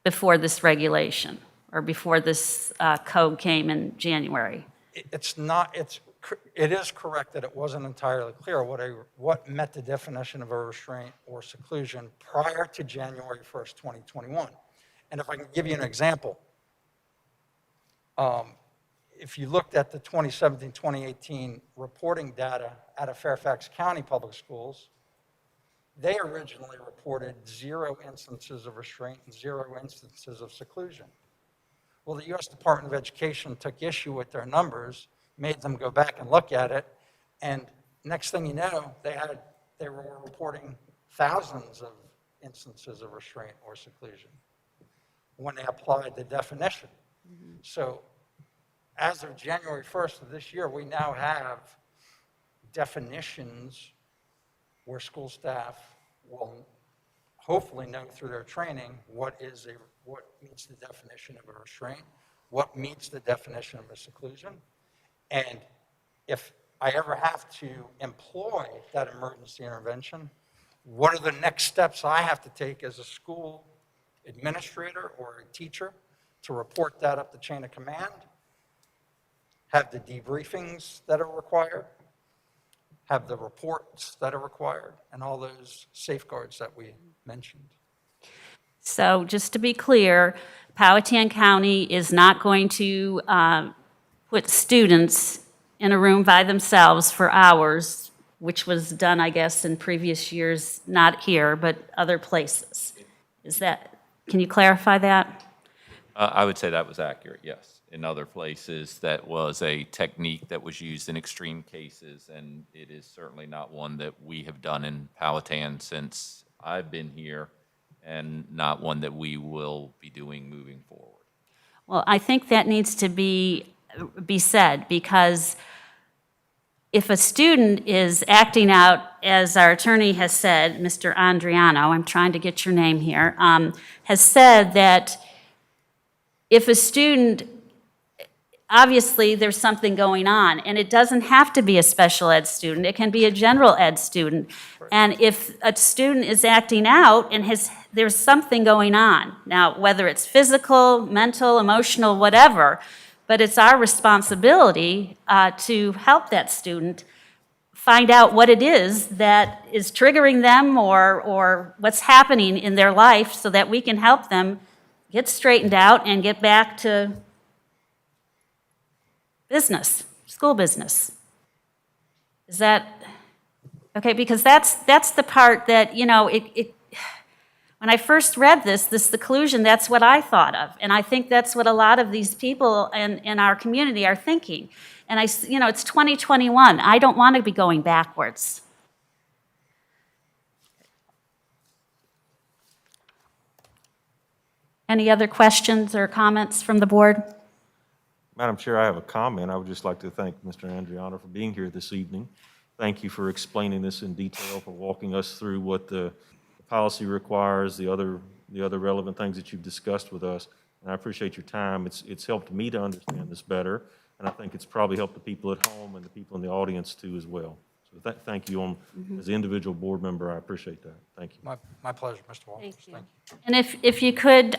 before this regulation or before this code came in January. It is correct that it wasn't entirely clear what met the definition of a restraint or seclusion prior to January 1st, 2021. And if I can give you an example, if you looked at the 2017-2018 reporting data out of Fairfax County Public Schools, they originally reported 0 instances of restraint and 0 instances of seclusion. Well, the U.S. Department of Education took issue with their numbers, made them go back and look at it, and next thing you know, they were reporting thousands of instances of restraint or seclusion when they applied the definition. So as of January 1st of this year, we now have definitions where school staff will hopefully know through their training what meets the definition of a restraint, what meets the definition of a seclusion. And if I ever have to employ that emergency intervention, what are the next steps I have to take as a school administrator or a teacher to report that up the chain of command, have the debriefings that are required, have the reports that are required, and all those safeguards that we mentioned. So just to be clear, Powhatan County is not going to put students in a room by themselves for hours, which was done, I guess, in previous years, not here, but other places. Can you clarify that? I would say that was accurate, yes. In other places, that was a technique that was used in extreme cases, and it is certainly not one that we have done in Powhatan since I've been here, and not one that we will be doing moving forward. Well, I think that needs to be said, because if a student is acting out, as our attorney has said, Mr. Andriano, I'm trying to get your name here, has said that if a student, obviously there's something going on, and it doesn't have to be a special ed student, it can be a general ed student. And if a student is acting out and there's something going on, now whether it's physical, mental, emotional, whatever, but it's our responsibility to help that student find out what it is that is triggering them or what's happening in their life so that we can help them get straightened out and get back to business, school business. Is that, okay, because that's the part that, When I first read this, the seclusion, that's what I thought of. And I think that's what a lot of these people in our community are thinking. And it's 2021. I don't want to be going backwards. Any other questions or comments from the board? Madam Chair, I have a comment. I would just like to thank Mr. Andriano for being here this evening. Thank you for explaining this in detail, for walking us through what the policy requires, the other relevant things that you've discussed with us. And I appreciate your time. It's helped me to understand this better, and I think it's probably helped the people at home and the people in the audience too as well. So thank you as an individual board member. I appreciate that. Thank you. My pleasure, Mr. Walters. Thank you. Thank you. And if you could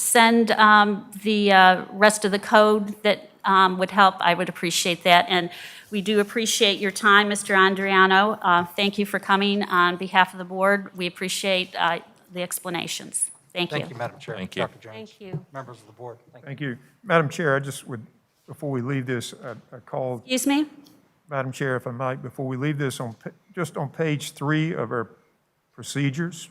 send the rest of the code that would help, I would appreciate that. And we do appreciate your time, Mr. Andriano. Thank you for coming on behalf of the board. We appreciate the explanations. Thank you. Thank you, Madam Chair. Thank you. Dr. Jones. Thank you. Members of the board, thank you. Thank you. Madam Chair, I just would, before we leave this, I called, Excuse me? Madam Chair, if I might, before we leave this, just on page 3 of our procedures,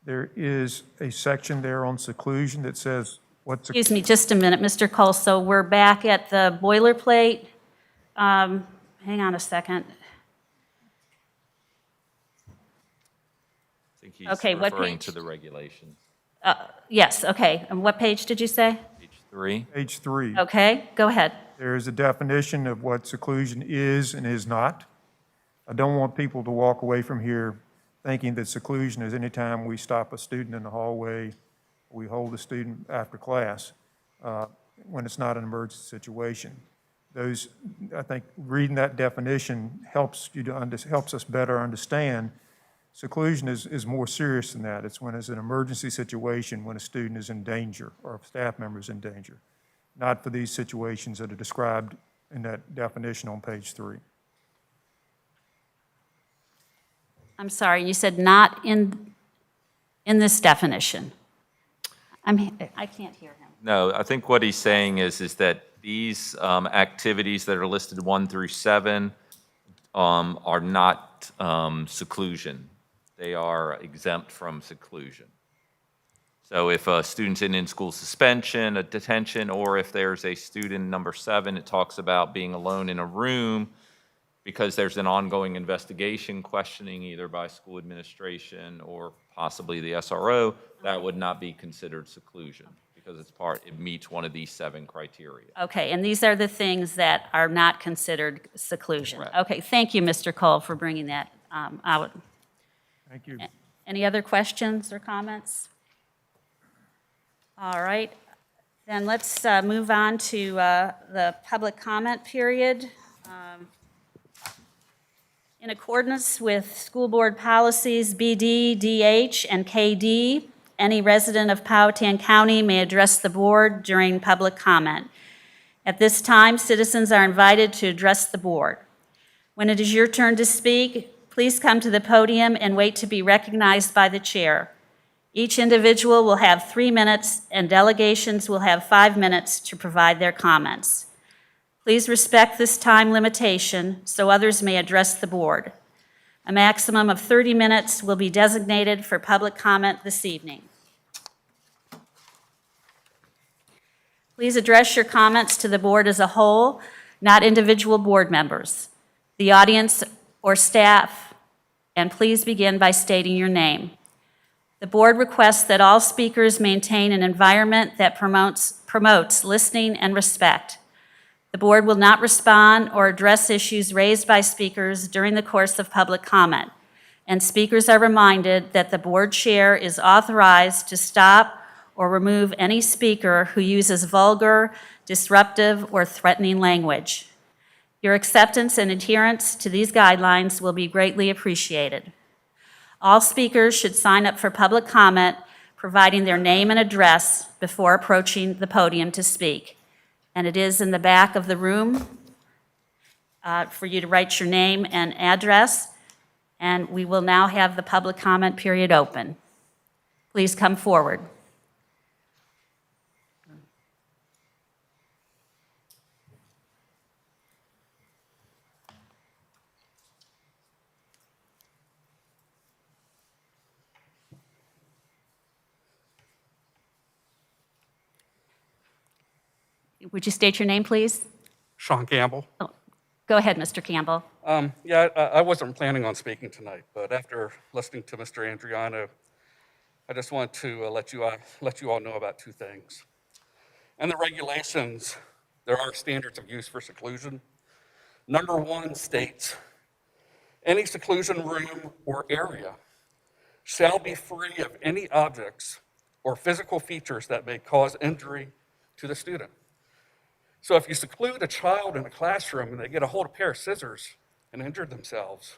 there is a section there on seclusion that says what's. Excuse me, just a minute, Mr. Cole. So we're back at the boilerplate. Hang on a second. I think he's Okay, what referring page? to the regulations. Yes, okay. And what page did you say? Page 3. Page 3. Okay, go ahead. There is a definition of what seclusion is and is not. I don't want people to walk away from here thinking that seclusion is any time we stop a student in the hallway, we hold a student after class, when it's not an emergency situation. I think reading that definition helps us better understand seclusion is more serious than that. It's when it's an emergency situation, when a student is in danger or a staff member is in danger, not for these situations that are described in that definition on page 3. I'm sorry, you said not in this definition. I can't hear him. No, I think what he's saying is that these activities that are listed 1 through 7 are not seclusion. They are exempt from seclusion. So if a student's in school suspension, a detention, or if there's a student, number 7, it talks about being alone in a room because there's an ongoing investigation, questioning either by school administration or possibly the SRO, that would not be considered seclusion because it meets one of these 7 criteria. Okay, and these are the things that are not considered seclusion. Correct. Okay, thank you, Mr. Cole, for bringing that out. Thank you. Any other questions or comments? All right, then let's move on to the public comment period. In accordance with school board policies BD, DH, and KD, any resident of Powhatan County may address the board during public comment. At this time, citizens are invited to address the board. When it is your turn to speak, please come to the podium and wait to be recognized by the chair. Each individual will have 3 minutes, and delegations will have 5 minutes to provide their comments. Please respect this time limitation so others may address the board. A maximum of 30 minutes will be designated for public comment this evening. Please address your comments to the board as a whole, not individual board members, the audience or staff, and please begin by stating your name. The board requests that all speakers maintain an environment that promotes listening and respect. The board will not respond or address issues raised by speakers during the course of public comment, and speakers are reminded that the board chair is authorized to stop or remove any speaker who uses vulgar, disruptive, or threatening language. Your acceptance and adherence to these guidelines will be greatly appreciated. All speakers should sign up for public comment, providing their name and address before approaching the podium to speak. And it is in the back of the room for you to write your name and address. And we will now have the public comment period open. Please come forward. Would you state your name, please? Sean Campbell. Go ahead, Mr. Campbell. Yeah, I wasn't planning on speaking tonight, but after listening to Mr. Andriano, I just want to let you all know about two things. In the regulations, there are standards of use for seclusion. Number 1 states, any seclusion room or area shall be free of any objects or physical features that may cause injury to the student. So if you seclude a child in a classroom and they get a hold of a pair of scissors and injure themselves,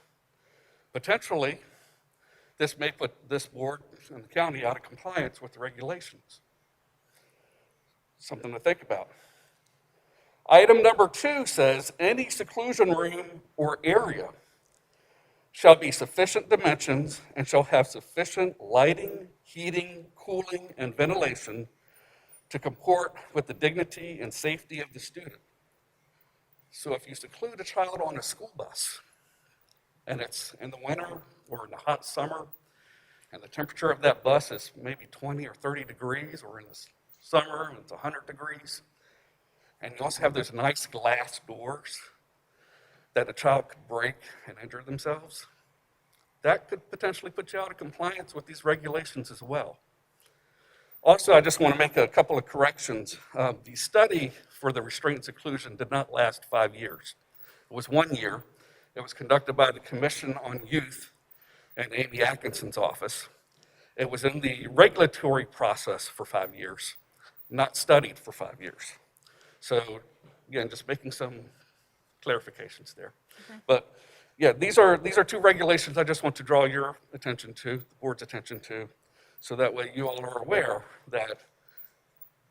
potentially this may put this board and the county out of compliance with the regulations. Something to think about. Item number 2 says any seclusion room or area shall be sufficient dimensions and shall have sufficient lighting, heating, cooling, and ventilation to comport with the dignity and safety of the student. So if you seclude a child on a school bus, and it's in the winter or in the hot summer, and the temperature of that bus is maybe 20 or 30 degrees, or in the summer, and it's 100 degrees, and you also have those nice glass doors that a child could break and injure themselves, that could potentially put you out of compliance with these regulations as well. Also, I just want to make a couple of corrections. The study for the restraint seclusion did not last 5 years. It was 1 year. It was conducted by the Commission on Youth and Amy Atkinson's office. It was in the regulatory process for 5 years, not studied for 5 years. So again, just making some clarifications there. Okay. But yeah, these are 2 regulations I just want to draw your attention to, the board's attention to, so that way you all are aware that,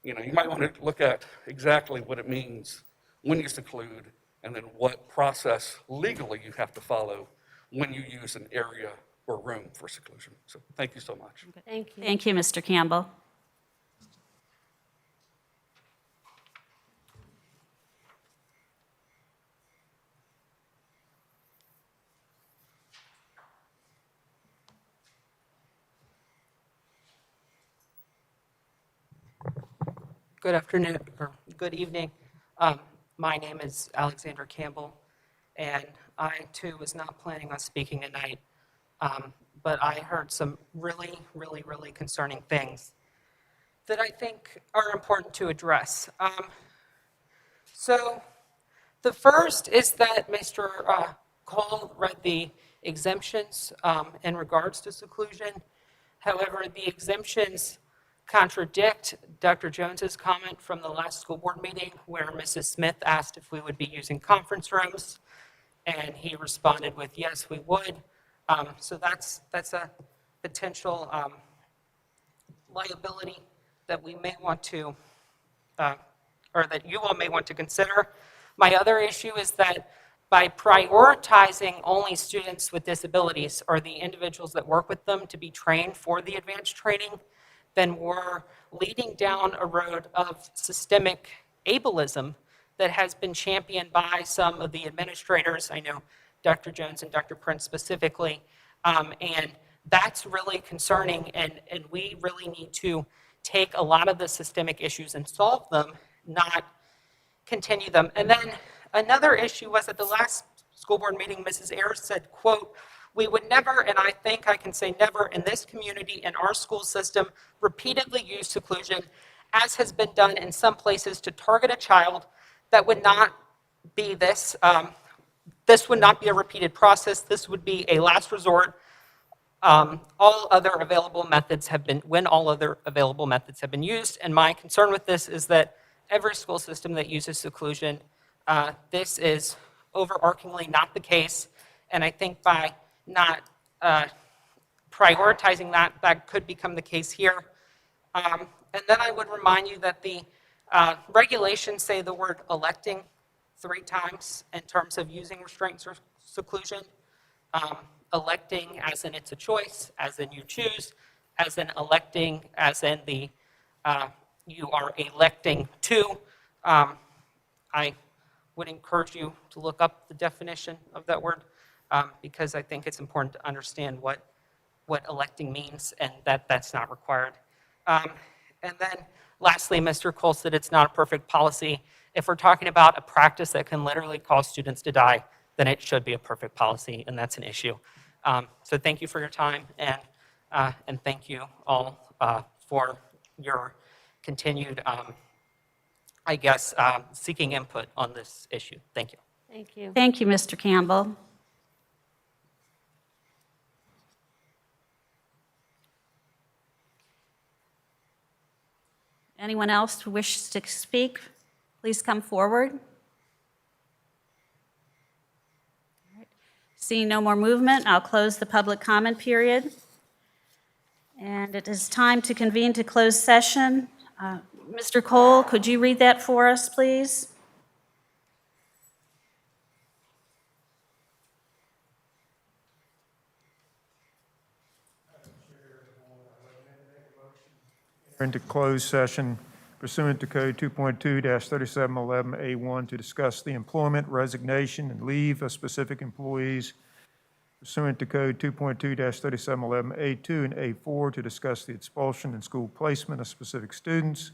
you might want to look at exactly what it means when you seclude, and then what process legally you have to follow when you use an area or room for seclusion. So thank you so much. Thank you. Thank you, Mr. Campbell. Good afternoon, or good evening. My name is Alexander Campbell, and I too was not planning on speaking tonight, but I heard some really, really, really concerning things that I think are important to address. So the first is that Mr. Cole read the exemptions in regards to seclusion. However, the exemptions contradict Dr. Jones's comment from the last school board meeting where Mrs. Smith asked if we would be using conference rooms, and he responded with, yes, we would. So that's a potential liability that we may want to, or that you all may want to consider. My other issue is that by prioritizing only students with disabilities or the individuals that work with them to be trained for the advanced training, then we're leading down a road of systemic ableism that has been championed by some of the administrators. I know Dr. Jones and Dr. Prince specifically, and that's really concerning, and we really need to take a lot of the systemic issues and solve them, not continue them. And then another issue was at the last school board meeting, Mrs. Ayers said, quote, "We would never, and I think I can say never, in this community, in our school system, repeatedly use seclusion, as has been done in some places, to target a child. That would not be this. This would not be a repeated process. This would be a last resort. All other available methods have been, when all other available methods have been used." And my concern with this is that every school system that uses seclusion, this is overarchingly not the case. And I think by not prioritizing that, that could become the case here. And then I would remind you that the regulations say the word electing 3 times in terms of using restraint or seclusion. Electing as in it's a choice, as in you choose, as in electing, as in the you are electing to. I would encourage you to look up the definition of that word because I think it's important to understand what electing means, and that's not required. And then Lastly, Mr. Cole said it's not a perfect policy. If we're talking about a practice that can literally cause students to die, then it should be a perfect policy, and that's an issue. So thank you for your time, and thank you all for your continued, seeking input on this issue. Thank you. Thank you. Thank you, Mr. Campbell. Anyone else who wishes to speak, please come forward. All right. Seeing no more movement, I'll close the public comment period. And it is time to convene to closed session. Mr. Cole, could you read that for us, please? Into closed session pursuant to Code 2.2-3711A1 to discuss the employment, resignation, and leave of specific employees, pursuant to Code 2.2-3711A2 and A4 to discuss the expulsion and school placement of specific students,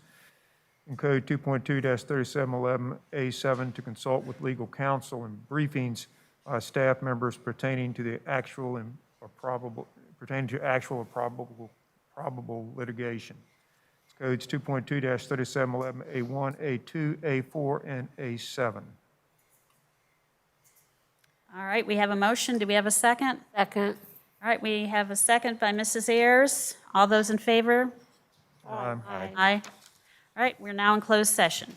and Code 2.2-3711A7 to consult with legal counsel and briefings by staff members pertaining to the actual or probable litigation. Codes 2.2-3711A1, A2, A4, and A7. All right, we have a motion. Do we have a second? Second. All right, we have a second by Mrs. Ayers. All those in favor? Aye. Aye. All right, we're now in closed session.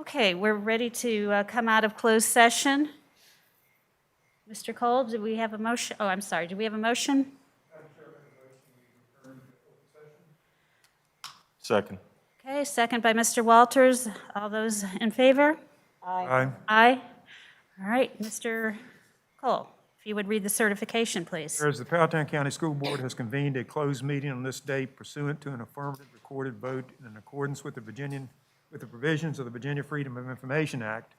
Okay, we're ready to come out of closed session. Mr. Cole, do we have a motion? Oh, I'm sorry, do we have a motion? Second. Okay, second by Mr. Walters. All those in favor? Aye. Aye. All right, Mr. Cole, if you would read the certification, please. Whereas the Powhatan County School Board has convened a closed meeting on this date pursuant to an affirmative recorded vote in accordance with the provisions of the Virginia Freedom of Information Act.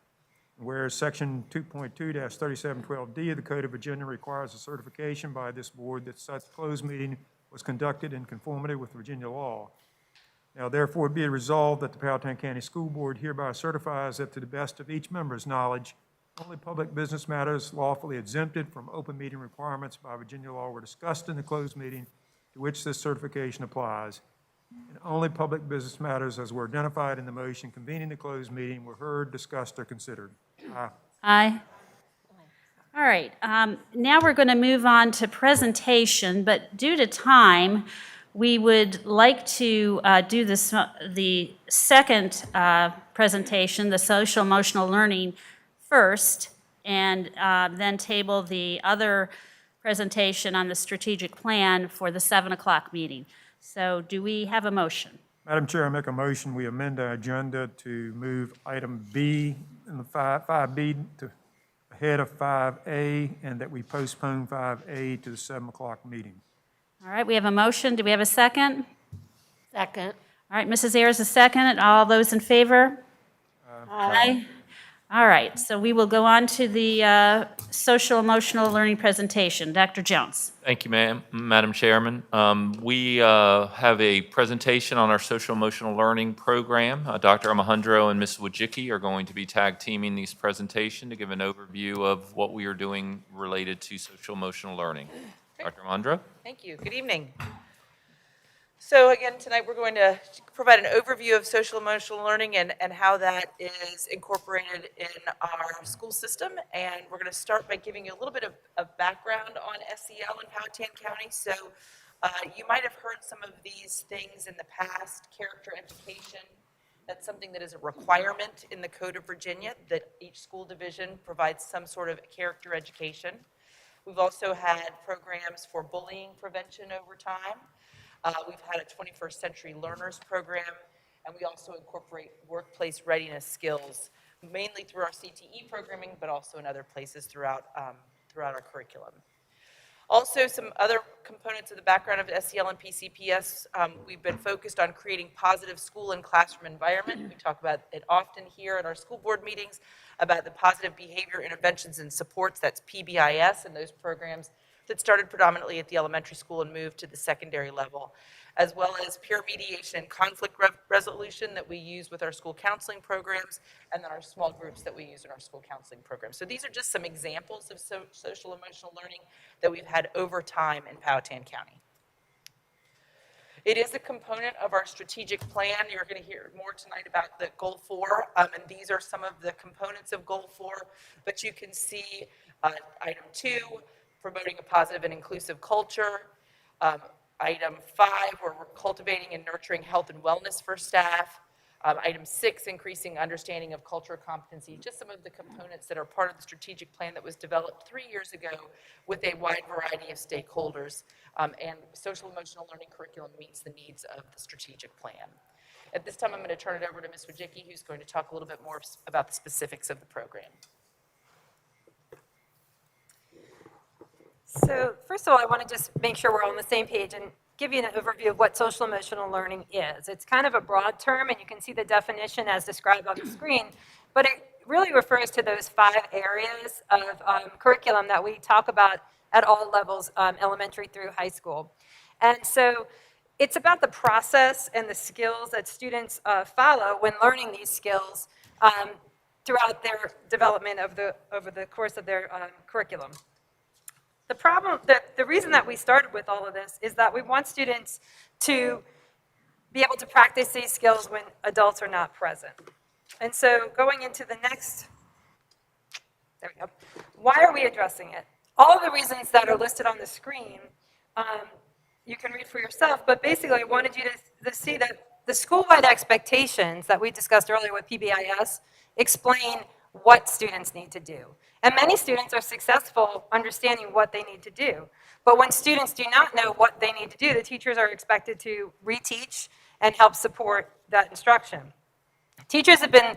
And whereas Section 2.2-3712D of the Code of Virginia requires a certification by this board that such closed meeting was conducted in conformity with Virginia law. Now therefore be it resolved that the Powhatan County School Board hereby certifies that to the best of each member's knowledge, only public business matters lawfully exempted from open meeting requirements by Virginia law were discussed in the closed meeting to which this certification applies. And only public business matters as were identified in the motion convening the closed meeting were heard, discussed, or considered. Aye. Aye. All right, now we're going to move on to presentation, but due to time, we would like to do the second presentation, the social emotional learning, first, and then table the other presentation on the strategic plan for the 7 o'clock meeting. So do we have a motion? Madam Chair, I make a motion, we amend our agenda to move item B in the 5B to ahead of 5A, and that we postpone 5A to the 7 o'clock meeting. All right, we have a motion. Do we have a second? Second. All right, Mrs. Ayers, a second. All those in favor? Aye. All right, so we will go on to the social emotional learning presentation. Dr. Jones. Thank you, Madam Chairman. We have a presentation on our social emotional learning program. Dr. Alejandro and Ms. Wojcicki are going to be tag teaming this presentation to give an overview of what we are doing related to social emotional learning. Dr. Alejandro? Thank you. Good evening. So again, tonight we're going to provide an overview of social emotional learning and how that is incorporated in our school system. And we're going to start by giving you a little bit of background on SEL in Powhatan County. So you might have heard some of these things in the past. Character education, that's something that is a requirement in the Code of Virginia, that each school division provides some sort of character education. We've also had programs for bullying prevention over time. We've had a 21st Century Learners program, and we also incorporate workplace readiness skills, mainly through our CTE programming, but also in other places throughout our curriculum. Also, some other components of the background of SEL and PCPS, we've been focused on creating positive school and classroom environment. We talk about it often here at our school board meetings about the positive behavior interventions and supports, that's PBIS, and those programs that started predominantly at the elementary school and moved to the secondary level, as well as peer mediation and conflict resolution that we use with our school counseling programs, and then our small groups that we use in our school counseling programs. So these are just some examples of social emotional learning that we've had over time in Powhatan County. It is a component of our strategic plan. You're going to hear more tonight about the Goal 4, and these are some of the components of Goal 4, but you can see item 2, promoting a positive and inclusive culture. Item 5, where we're cultivating and nurturing health and wellness for staff. Item 6, increasing understanding of cultural competency. Just some of the components that are part of the strategic plan that was developed 3 years ago with a wide variety of stakeholders. And social emotional learning curriculum meets the needs of the strategic plan. At this time, I'm going to turn it over to Ms. Wojcicki, who's going to talk a little bit more about the specifics of the program. So first of all, I want to just make sure we're on the same page and give you an overview of what social emotional learning is. It's kind of a broad term, and you can see the definition as described on the screen, but it really refers to those 5 areas of curriculum that we talk about at all levels, elementary through high school. And so it's about the process and the skills that students follow when learning these skills throughout their development over the course of their curriculum. The problem, the reason that we started with all of this is that we want students to be able to practice these skills when adults are not present. And so going into the next, there we go. Why are we addressing it? All of the reasons that are listed on the screen, you can read for yourself, but basically I wanted you to see that the school-wide expectations that we discussed earlier with PBIS explain what students need to do. And many students are successful understanding what they need to do. But when students do not know what they need to do, the teachers are expected to reteach and help support that instruction. Teachers have been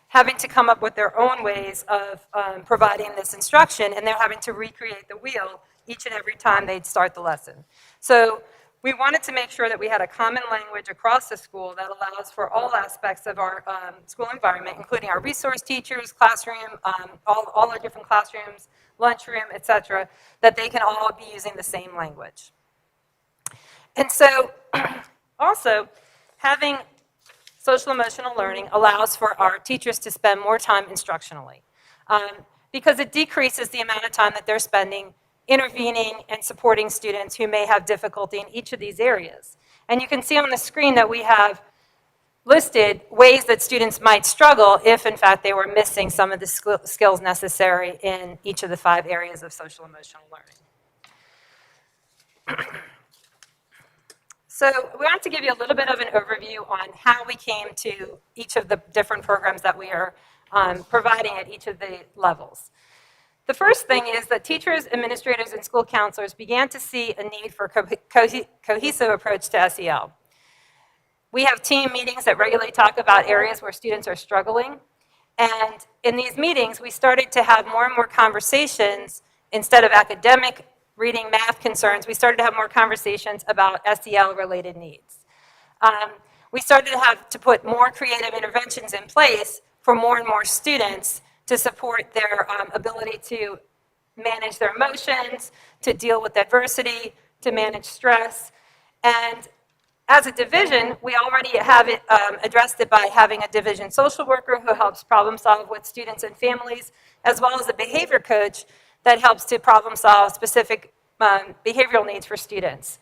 having to come up with their own ways of providing this instruction, and they're having to recreate the wheel each and every time they start the lesson. So we wanted to make sure that we had a common language across the school that allows for all aspects of our school environment, including our resource teachers, classroom, all our different classrooms, lunchroom, et cetera, that they can all be using the same language. And so also having social emotional learning allows for our teachers to spend more time instructionally because it decreases the amount of time that they're spending intervening and supporting students who may have difficulty in each of these areas. And you can see on the screen that we have listed ways that students might struggle if, in fact, they were missing some of the skills necessary in each of the 5 areas of social emotional learning. So we want to give you a little bit of an overview on how we came to each of the different programs that we are providing at each of the levels. The first thing is that teachers, administrators, and school counselors began to see a need for a cohesive approach to SEL. We have team meetings that regularly talk about areas where students are struggling. And in these meetings, we started to have more and more conversations instead of academic reading math concerns. We started to have more conversations about SEL-related needs. We started to have to put more creative interventions in place for more and more students to support their ability to manage their emotions, to deal with adversity, to manage stress. And as a division, we already have it, addressed it by having a division social worker who helps problem solve with students and families, as well as a behavior coach that helps to problem solve specific behavioral needs for students.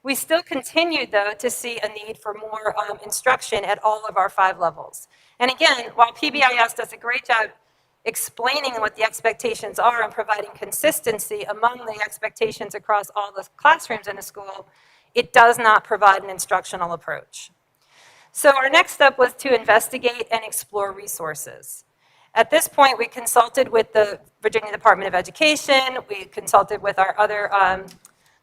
We still continue, though, to see a need for more instruction at all of our 5 levels. And again, while PBIS does a great job explaining what the expectations are and providing consistency among the expectations across all the classrooms in a school, it does not provide an instructional approach. So our next step was to investigate and explore resources. At this point, we consulted with the Virginia Department of Education, we consulted with our other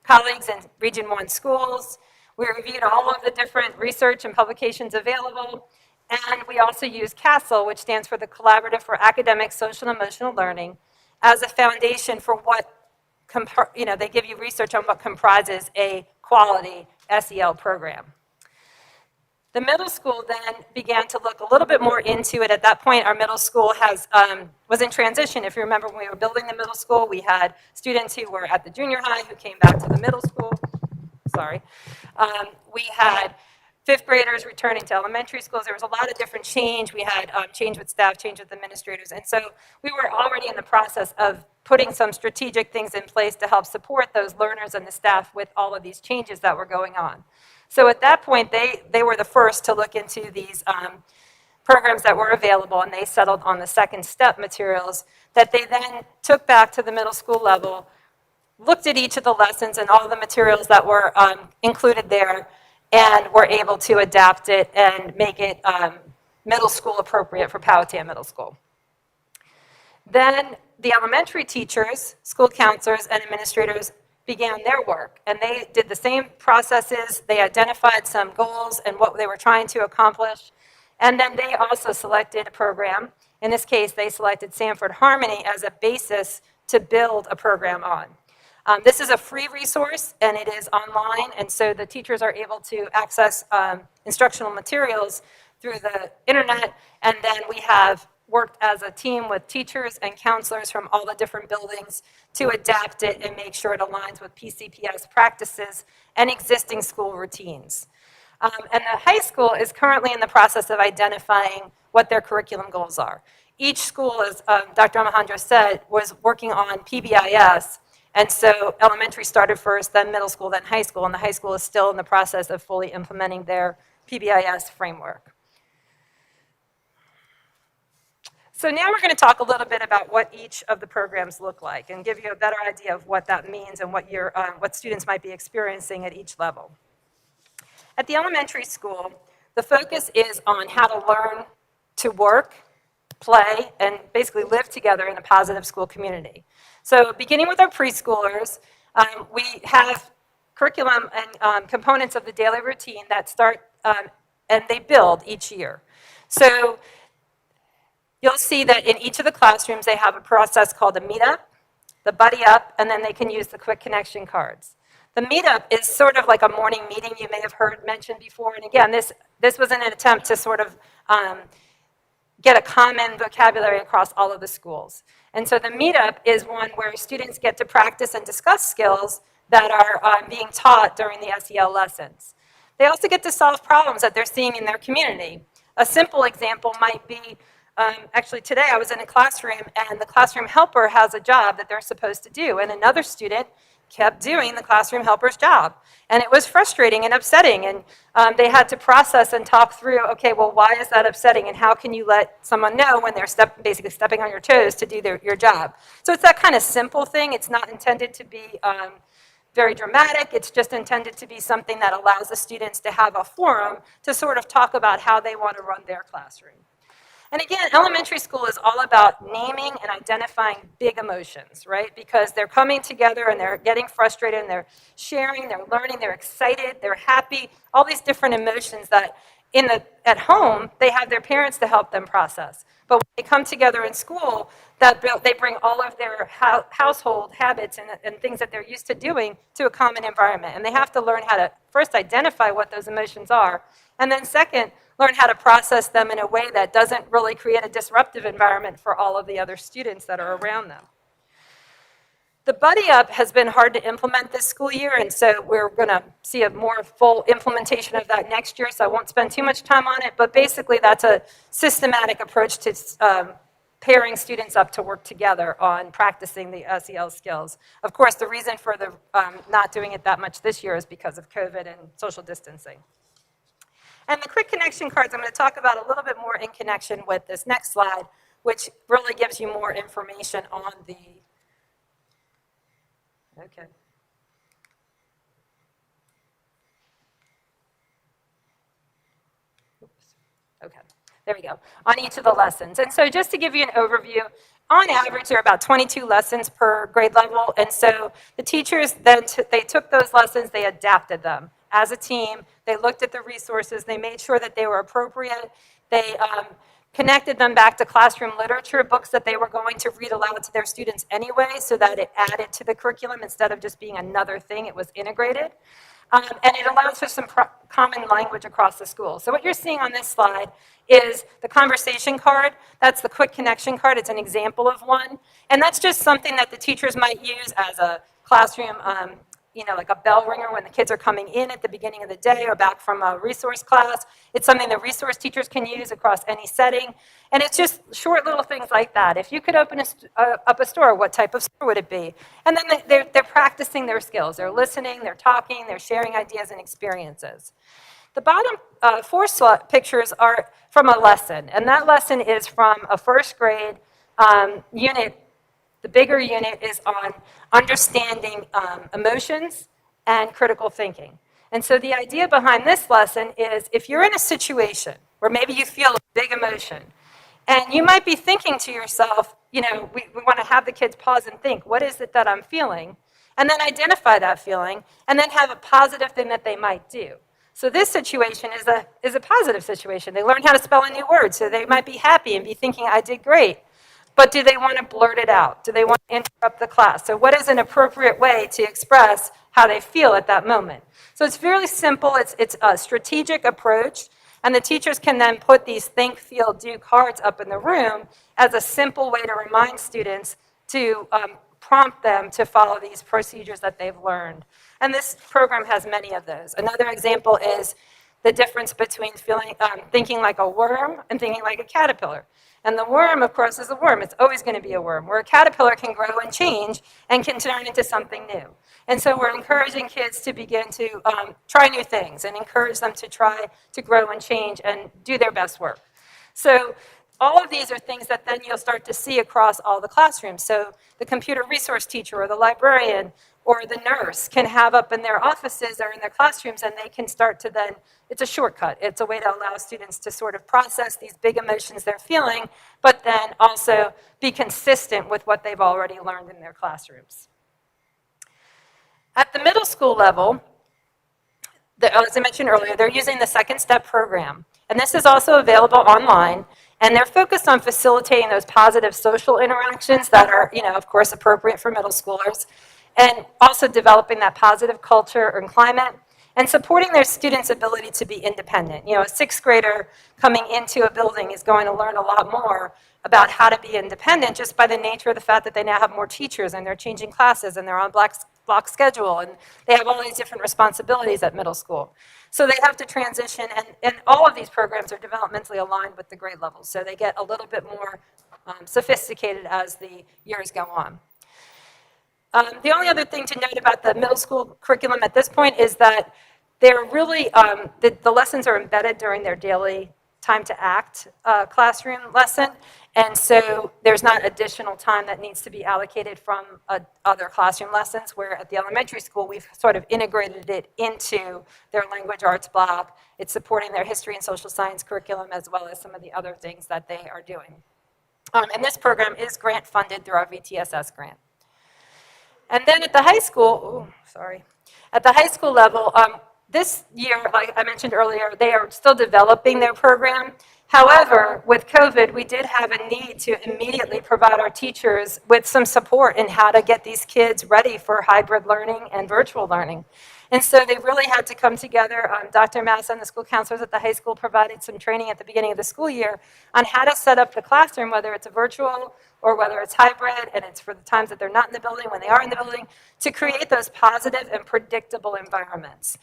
colleagues in Region 1 schools, we reviewed all of the different research and publications available, and we also use CASEL, which stands for the Collaborative for Academic, Social, and Emotional Learning, as a foundation for what, they give you research on what comprises a quality SEL program. The middle school then began to look a little bit more into it. At that point, our middle school was in transition. If you remember, when we were building the middle school, we had students who were at the junior high who came back to the middle school. Sorry. We had 5th graders returning to elementary schools. There was a lot of different change. We had change with staff, change with administrators. And so we were already in the process of putting some strategic things in place to help support those learners and the staff with all of these changes that were going on. So at that point, they were the first to look into these programs that were available, and they settled on the 2nd step materials that they then took back to the middle school level, looked at each of the lessons and all the materials that were included there, and were able to adapt it and make it middle school appropriate for Powhatan Middle School. Then the elementary teachers, school counselors, and administrators began their work, and they did the same processes. They identified some goals and what they were trying to accomplish, and then they also selected a program. In this case, they selected Sanford Harmony as a basis to build a program on. This is a free resource, and it is online, and so the teachers are able to access instructional materials through the internet, and then we have worked as a team with teachers and counselors from all the different buildings to adapt it and make sure it aligns with PCPS practices and existing school routines. And the high school is currently in the process of identifying what their curriculum goals are. Each school, as Dr. Alejandro said, was working on PBIS, and so elementary started first, then middle school, then high school, and the high school is still in the process of fully implementing their PBIS framework. So now we're going to talk a little bit about what each of the programs look like and give you a better idea of what that means and what students might be experiencing at each level. At the elementary school, The focus is on how to learn to work, play, and basically live together in a positive school community. So beginning with our preschoolers, we have curriculum and components of the daily routine that start, and they build each year. So you'll see that in each of the classrooms, they have a process called a meetup, the buddy up, and then they can use the quick connection cards. The meetup is sort of like a morning meeting you may have heard mentioned before. And again, this was an attempt to sort of get a common vocabulary across all of the schools. And so the meetup is one where students get to practice and discuss skills that are being taught during the SEL lessons. They also get to solve problems that they're seeing in their community. A simple example might be, actually today I was in a classroom and the classroom helper has a job that they're supposed to do, and another student kept doing the classroom helper's job. And it was frustrating and upsetting, and they had to process and talk through, okay, well, why is that upsetting, and how can you let someone know when they're basically stepping on your toes to do your job? So it's that kind of simple thing. It's not intended to be very dramatic. It's just intended to be something that allows the students to have a forum to sort of talk about how they want to run their classroom. And again, elementary school is all about naming and identifying big emotions, right? Because they're coming together and they're getting frustrated and they're sharing, they're learning, they're excited, they're happy, all these different emotions that at home, they have their parents to help them process. But when they come together in school, they bring all of their household habits and things that they're used to doing to a common environment. And they have to learn how to first identify what those emotions are, and then second, learn how to process them in a way that doesn't really create a disruptive environment for all of the other students that are around them. The Buddy Up has been hard to implement this school year, and so we're going to see a more full implementation of that next year, so I won't spend too much time on it, but basically that's a systematic approach to pairing students up to work together on practicing the SEL skills. Of course, the reason for the not doing it that much this year is because of COVID and social distancing. And the quick connection cards I'm going to talk about a little bit more in connection with this next slide, which really gives you more information on the, okay. Oops. Okay, there we go, on each of the lessons. And so just to give you an overview, on average, there are about 22 lessons per grade level, and so the teachers then, they took those lessons, they adapted them. As a team, they looked at the resources, they made sure that they were appropriate, they connected them back to classroom literature, books that they were going to read aloud to their students anyway, so that it added to the curriculum instead of just being another thing, it was integrated. And it allows for some common language across the school. So what you're seeing on this slide is the conversation card. That's the quick connection card. It's an example of one. And that's just something that the teachers might use as a classroom, like a bell ringer when the kids are coming in at the beginning of the day or back from a resource class. It's something that resource teachers can use across any setting. And it's just short little things like that. If you could open up a store, what type of store would it be? And then they're practicing their skills. They're listening, they're talking, they're sharing ideas and experiences. The bottom four pictures are from a lesson. And that lesson is from a first grade unit. The bigger unit is on understanding emotions and critical thinking. And so the idea behind this lesson is if you're in a situation where maybe you feel a big emotion, and you might be thinking to yourself, we want to have the kids pause and think, what is it that I'm feeling? And then identify that feeling, and then have a positive thing that they might do. So this situation is a positive situation. They learn how to spell a new word, so they might be happy and be thinking, I did great. But do they want to blurt it out? Do they want to interrupt the class? So what is an appropriate way to express how they feel at that moment? So it's fairly simple. It's a strategic approach. And the teachers can then put these think, feel, do cards up in the room as a simple way to remind students to prompt them to follow these procedures that they've learned. And this program has many of those. Another example is the difference between thinking like a worm and thinking like a caterpillar. And the worm, of course, is a worm. It's always going to be a worm, where a caterpillar can grow and change and can turn into something new. And so we're encouraging kids to begin to try new things and encourage them to try to grow and change and do their best work. So all of these are things that then you'll start to see across all the classrooms. So the computer resource teacher or the librarian or the nurse can have up in their offices or in their classrooms, and they can start to then, it's a shortcut. It's a way to allow students to sort of process these big emotions they're feeling, but then also be consistent with what they've already learned in their classrooms. At the middle school level, as I mentioned earlier, they're using the Second Step program. And this is also available online. And they're focused on facilitating those positive social interactions that are, of course, appropriate for middle schoolers. And also developing that positive culture and climate. And supporting their students' ability to be independent. A sixth grader coming into a building is going to learn a lot more about how to be independent just by the nature of the fact that they now have more teachers and they're changing classes and they're on block schedule and they have all these different responsibilities at middle school. So they have to transition, and all of these programs are developmentally aligned with the grade levels, so they get a little bit more sophisticated as the years go on. The only other thing to note about the middle school curriculum at this point is that they're really, the lessons are embedded during their daily time to act classroom lesson, and so there's not additional time that needs to be allocated from other classroom lessons, where at the elementary school we've sort of integrated it into their language arts block. It's supporting their history and social science curriculum as well as some of the other things that they are doing. And this program is grant funded through our VTSS grant. And then at the high school, at the high school level, this year, like I mentioned earlier, they are still developing their program. However, with COVID, we did have a need to immediately provide our teachers with some support in how to get these kids ready for hybrid learning and virtual learning. And so they really had to come together. Dr. Mass and the school counselors at the high school provided some training at the beginning of the school year on how to set up the classroom, whether it's a virtual or whether it's hybrid, and it's for the times that they're not in the building, when they are in the building, to create those positive and predictable environments.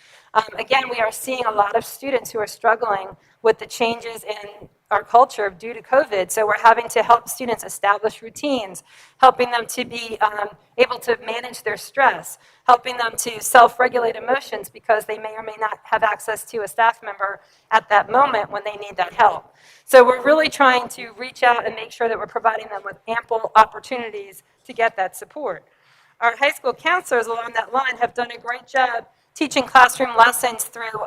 Again, we are seeing a lot of students who are struggling with the changes in our culture due to COVID, so we're having to help students establish routines, helping them to be able to manage their stress, helping them to self-regulate emotions because they may or may not have access to a staff member at that moment when they need that help. So we're really trying to reach out and make sure that we're providing them with ample opportunities to get that support. Our high school counselors along that line have done a great job teaching classroom lessons through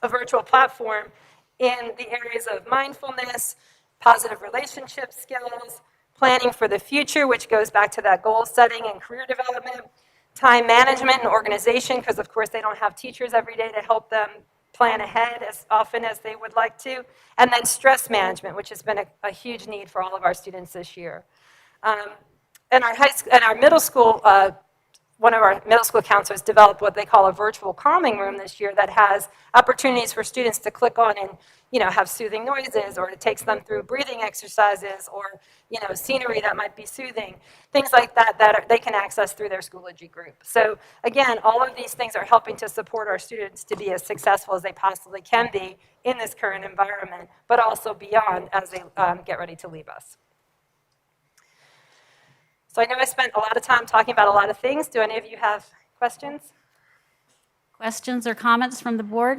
a virtual platform in the areas of mindfulness, positive relationship skills, planning for the future, which goes back to that goal setting and career development, time management and organization, because of course they don't have teachers every day to help them plan ahead as often as they would like to, and then stress management, which has been a huge need for all of our students this year. And our middle school, one of our middle school counselors developed what they call a virtual calming room this year that has opportunities for students to click on and have soothing noises, or it takes them through breathing exercises, or scenery that might be soothing, things like that they can access through their Schoology group. So again, all of these things are helping to support our students to be as successful as they possibly can be in this current environment, but also beyond as they get ready to leave us. So I know I spent a lot of time talking about a lot of things. Do any of you have questions? Questions or comments from the board?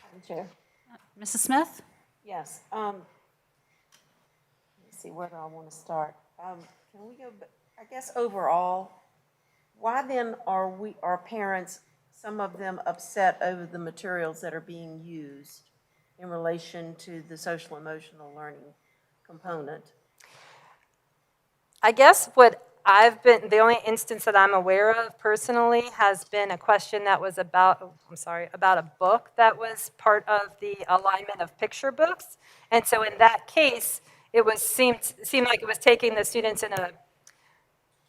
Madam Chair? Mrs. Smith? Yes. Let's see, where do I want to start? Can we go, I guess overall, why then are parents, some of them upset over the materials that are being used in relation to the social emotional learning component? I guess the only instance that I'm aware of personally has been a question that was about a book that was part of the alignment of picture books. And so in that case, it seemed like it was taking the students in a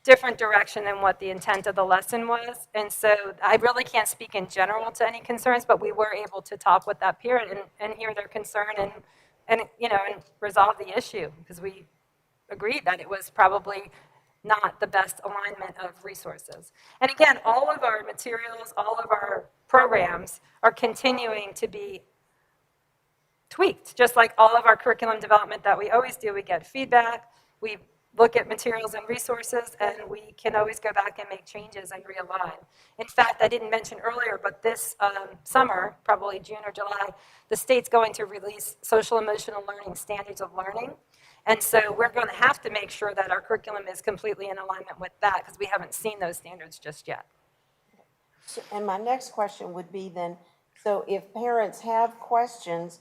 different direction than what the intent of the lesson was. And so I really can't speak in general to any concerns, but we were able to talk with that parent and hear their concern and resolve the issue, because we agreed that it was probably not the best alignment of resources. And again, all of our materials, all of our programs are continuing to be tweaked, just like all of our curriculum development that we always do. We get feedback, we look at materials and resources, and we can always go back and make changes and realign. In fact, I didn't mention earlier, but this summer, probably June or July, the state's going to release social emotional learning standards of learning. And so we're going to have to make sure that our curriculum is completely in alignment with that because we haven't seen those standards just yet. And my next question would be then, so if parents have questions,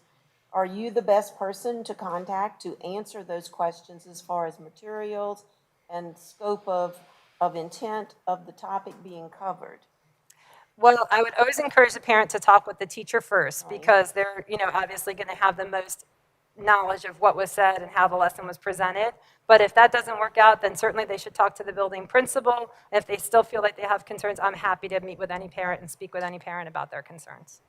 are you the best person to contact to answer those questions as far as materials and scope of intent of the topic being covered? Well, I would always encourage the parent to talk with the teacher first because they're, obviously going to have the most knowledge of what was said and how the lesson was presented. But if that doesn't work out, then certainly they should talk to the building principal. If they still feel like they have concerns, I'm happy to meet with any parent and speak with any parent about their concerns.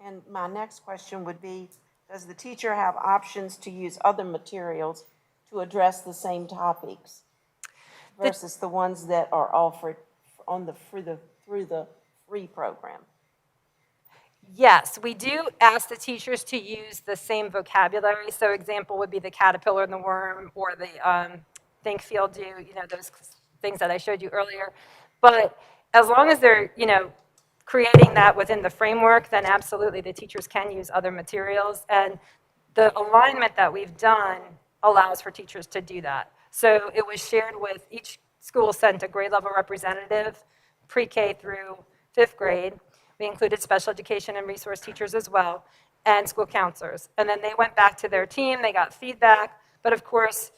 And my next question would be, does the teacher have options to use other materials to address the same topics versus the ones that are offered through the free program? Yes, we do ask the teachers to use the same vocabulary. So example would be the caterpillar and the worm, or the think, feel, do, those things that I showed you earlier. But as long as they're, creating that within the framework, then absolutely the teachers can use other materials. And the alignment that we've done allows for teachers to do that. So it was shared with each school, sent a grade level representative, pre-K through 5th grade. We included special education and resource teachers as well, and school counselors. And then they went back to their team, they got feedback, but of course,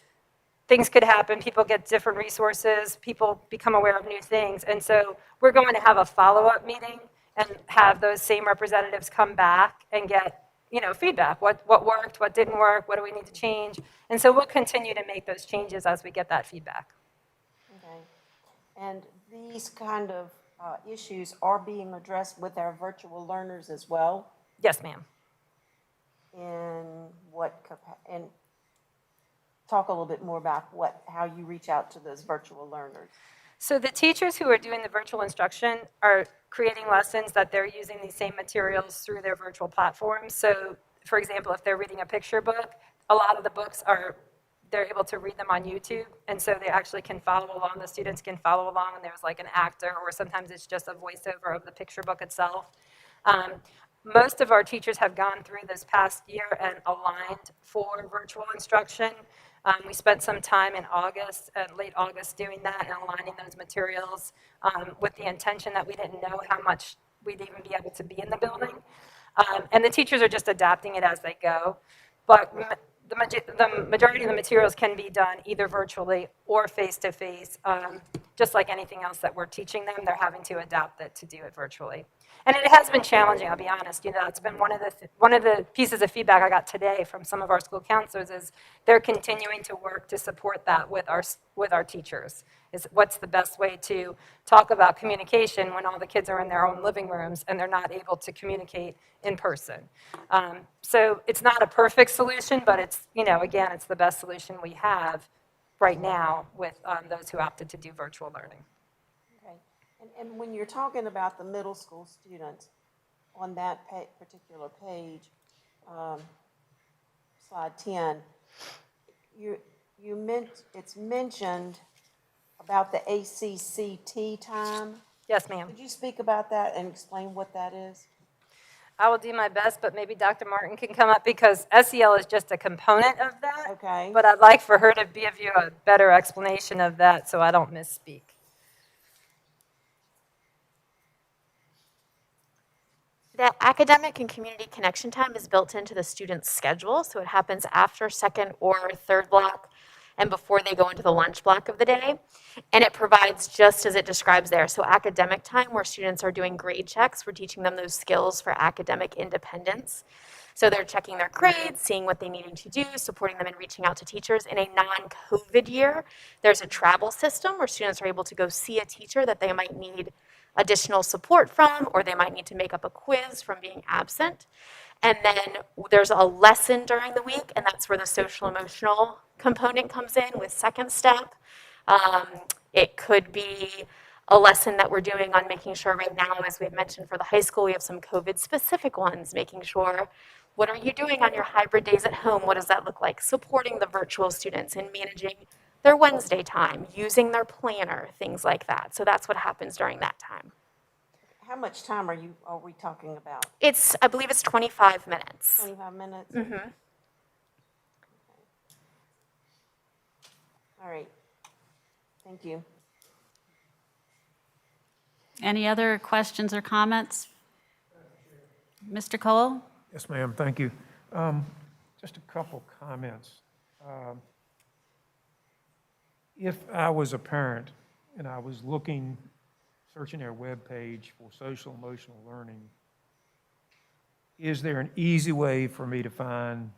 things could happen, people get different resources, people become aware of new things. And so we're going to have a follow-up meeting and have those same representatives come back and get feedback. What worked, what didn't work, what do we need to change? And so we'll continue to make those changes as we get that feedback. Okay. And these kind of issues are being addressed with our virtual learners as well? Yes, ma'am. In what and talk a little bit more about how you reach out to those virtual learners. So the teachers who are doing the virtual instruction are creating lessons that they're using these same materials through their virtual platforms. So for example, if they're reading a picture book, a lot of the books they're able to read them on YouTube, and so they actually can follow along, the students can follow along, and there's like an actor, or sometimes it's just a voiceover of the picture book itself. Most of our teachers have gone through this past year and aligned for virtual instruction. We spent some time in August, late August, doing that and aligning those materials with the intention that we didn't know how much we'd even be able to be in the building. And the teachers are just adapting it as they go. But the majority of the materials can be done either virtually or face-to-face. Just like anything else that we're teaching them, they're having to adapt it to do it virtually. And it has been challenging, I'll be honest. It's been one of the pieces of feedback I got today from some of our school counselors is they're continuing to work to support that with our teachers. Is what's the best way to talk about communication when all the kids are in their own living rooms and they're not able to communicate in person. So it's not a perfect solution, but it's, again, it's the best solution we have right now with those who opted to do virtual learning. Okay. And when you're talking about the middle school students, on that particular page, slide 10, it's mentioned about the ACCT time. Yes, ma'am. Could you speak about that and explain what that is? I will do my best, but maybe Dr. Martin can come up because SEL is just a component of that. Okay. But I'd like for her to give you a better explanation of that so I don't misspeak. The academic and community connection time is built into the student's schedule, so it happens after second or third block and before they go into the lunch block of the day. And it provides just as it describes there. So academic time, where students are doing grade checks, we're teaching them those skills for academic independence. So they're checking their grades, seeing what they needed to do, supporting them in reaching out to teachers. In a non-COVID year, there's a travel system where students are able to go see a teacher that they might need additional support from, or they might need to make up a quiz from being absent. And then there's a lesson during the week, and that's where the social emotional component comes in with second step. It could be a lesson that we're doing on making sure right now, as we've mentioned for the high school, we have some COVID-specific ones, making sure, what are you doing on your hybrid days at home? What does that look like? Supporting the virtual students and managing their Wednesday time, using their planner, things like that. So that's what happens during that time. How much time are we talking about? I believe it's 25 minutes. 25 minutes? Mm-hmm. All right. Thank you. Any other questions or comments? Mr. Cole? Yes, ma'am, thank you. Just a couple comments. If I was a parent and I was searching their webpage for social emotional learning, is there an easy way for me to find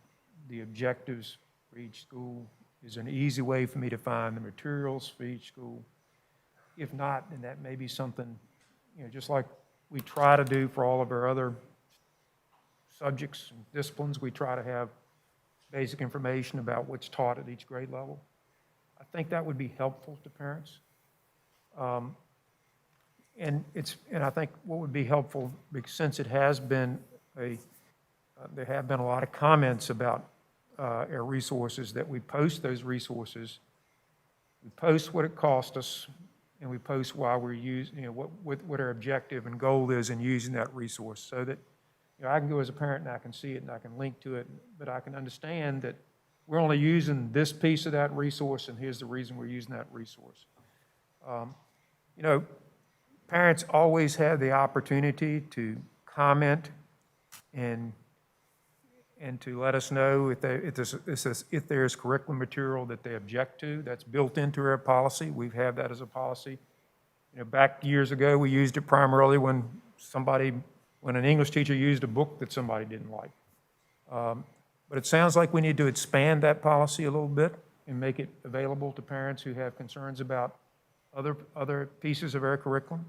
the objectives for each school? Is there an easy way for me to find the materials for each school? If not, then that may be something, just like we try to do for all of our other subjects and disciplines, we try to have basic information about what's taught at each grade level. I think that would be helpful to parents. And I think what would be helpful, because since it has been there have been a lot of comments about our resources, that we post those resources, we post what it cost us, and we post why we're using, what our objective and goal is in using that resource, so that I can go as a parent and I can see it and I can link to it, but I can understand that we're only using this piece of that resource, and here's the reason we're using that resource. Parents always have the opportunity to comment and to let us know if there's curriculum material that they object to. That's built into our policy. We've had that as a policy. Back years ago, we used it primarily when an English teacher used a book that somebody didn't like. But it sounds like we need to expand that policy a little bit and make it available to parents who have concerns about other pieces of our curriculum.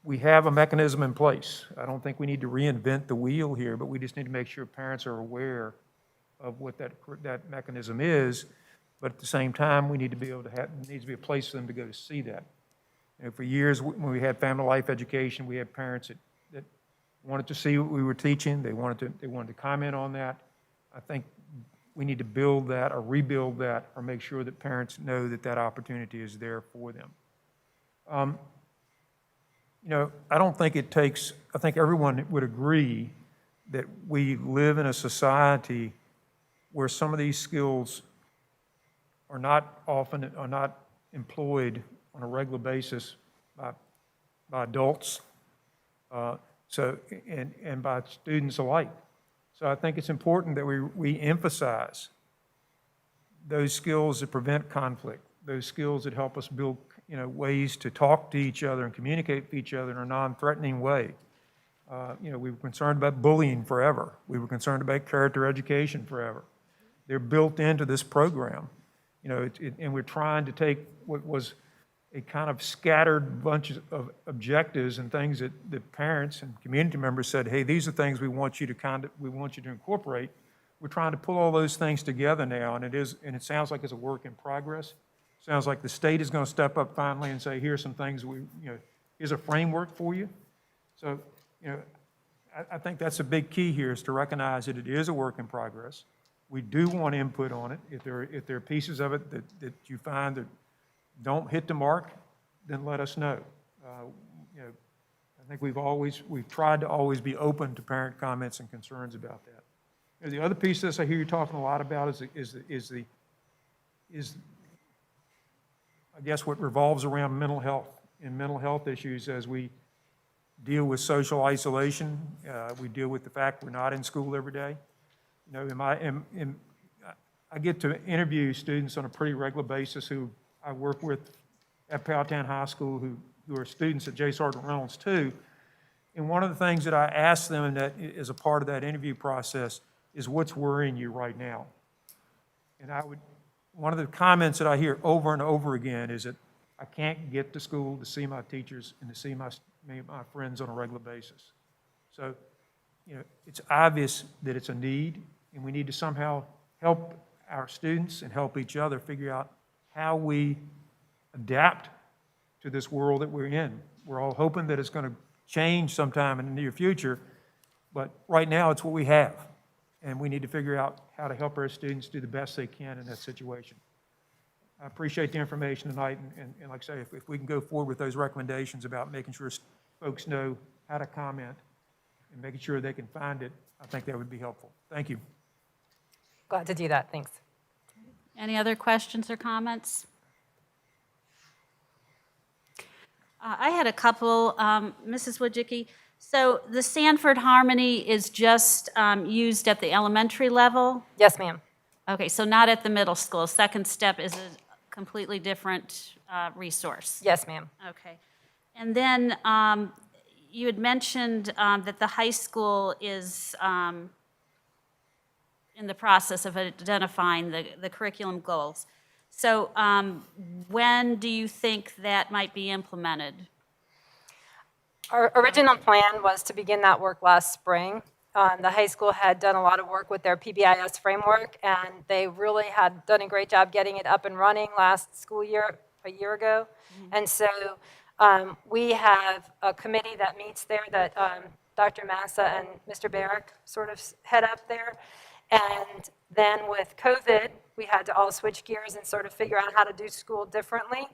We have a mechanism in place. I don't think we need to reinvent the wheel here, but we just need to make sure parents are aware of what that mechanism is. But at the same time, we need to be able to there needs to be a place for them to go to see that. For years, when we had family life education, we had parents that wanted to see what we were teaching. They wanted to comment on that. I think we need to build that or rebuild that, or make sure that parents know that that opportunity is there for them. I don't think it takes, I think everyone would agree that we live in a society where some of these skills are not employed on a regular basis by adults, and by students alike. So I think it's important that we emphasize those skills that prevent conflict, those skills that help us build ways to talk to each other and communicate with each other in a non-threatening way. We were concerned about bullying forever. We were concerned about character education forever. They're built into this program, and we're trying to take what was a kind of scattered bunch of objectives and things that the parents and community members said, hey, these are things we want you to incorporate. We're trying to pull all those things together now, and it sounds like it's a work in progress. Sounds like the state is going to step up finally and say, here's some things here's a framework for you. So, I think that's a big key here, is to recognize that it is a work in progress. We do want input on it. If there are pieces of it that you find that don't hit the mark, then let us know. I think we've tried to always be open to parent comments and concerns about that. The other piece of this I hear you talking a lot about is I guess what revolves around mental health and mental health issues as we deal with social isolation. We deal with the fact we're not in school every day. I get to interview students on a pretty regular basis who I work with at Powhatan High School who are students at J. Sergeant Reynolds too. And one of the things that I ask them, and that is a part of that interview process, is what's worrying you right now? And one of the comments that I hear over and over again is that I can't get to school to see my teachers and to see my friends on a regular basis. So, it's obvious that it's a need, and we need to somehow help our students and help each other figure out how we adapt to this world that we're in. We're all hoping that it's going to change sometime in the near future, but right now it's what we have. And we need to figure out how to help our students do the best they can in that situation. I appreciate the information tonight, and like I say, if we can go forward with those recommendations about making sure folks know how to comment and making sure they can find it, I think that would be helpful. Thank you. Glad to do that, thanks. Any other questions or comments? I had a couple, Mrs. Wojcicki. So the Sanford Harmony is just used at the elementary level? Yes, ma'am. Okay, so not at the middle school. Second Step is a completely different resource? Yes, ma'am. Okay. And then you had mentioned that the high school is in the process of identifying the curriculum goals. So when do you think that might be implemented? Our original plan was to begin that work last spring. The high school had done a lot of work with their PBIS framework, and they really had done a great job getting it up and running last school year, a year ago. And so we have a committee that meets there that Dr. Massa and Mr. Barrick sort of head up there. And then with COVID, we had to all switch gears and sort of figure out how to do school differently.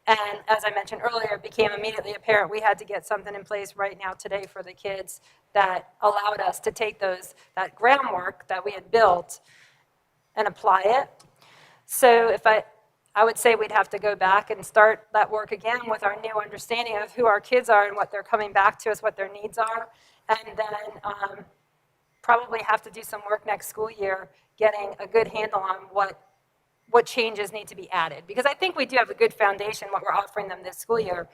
And as I mentioned earlier, it became immediately apparent we had to get something in place right now today for the kids that allowed us to take that groundwork that we had built and apply it. So if I would say we'd have to go back and start that work again with our new understanding of who our kids are and what they're coming back to us, what their needs are, and then probably have to do some work next school year getting a good handle on what changes need to be added. Because I think we do have a good foundation, what we're offering them this school year.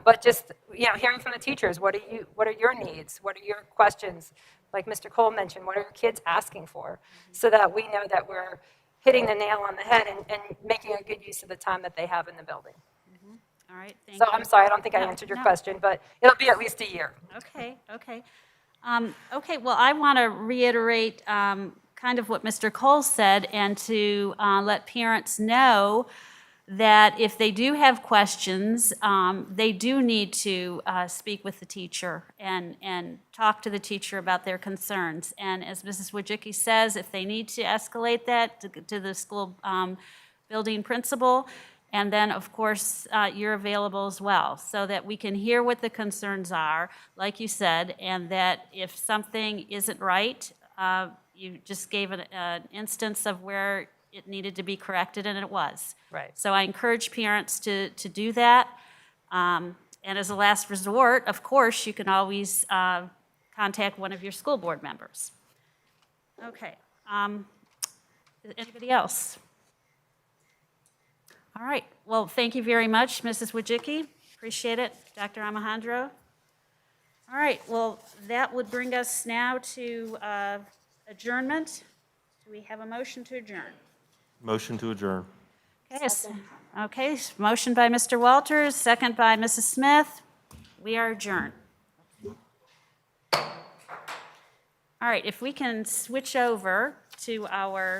But just, hearing from the teachers, what are your needs? What are your questions? Like Mr. Cole mentioned, what are your kids asking for? So that we know that we're hitting the nail on the head and making a good use of the time that they have in the building. All right, thank So you. I'm sorry, I don't think I No, answered your no. question, but it'll be at least a year. Okay. Okay, well, I want to reiterate kind of what Mr. Cole said and to let parents know that if they do have questions, they do need to speak with the teacher and talk to the teacher about their concerns. And as Mrs. Wojcicki says, if they need to escalate that to the school building principal, and then, of course, you're available as well, so that we can hear what the concerns are, like you said, and that if something isn't right, you just gave an instance of where it needed to be corrected, and it was. Right. So I encourage parents to do that. And as a last resort, of course, you can always contact one of your school board members. Okay. Anybody else? All right. Well, thank you very much, Mrs. Wojcicki. Appreciate it. Dr. Alejandro. All right. Well, that would bring us now to adjournment. Do we have a motion to adjourn? Motion to adjourn. Okay, motion by Mr. Walters, second by Mrs. Smith. We are adjourned. All right, if we can switch over to our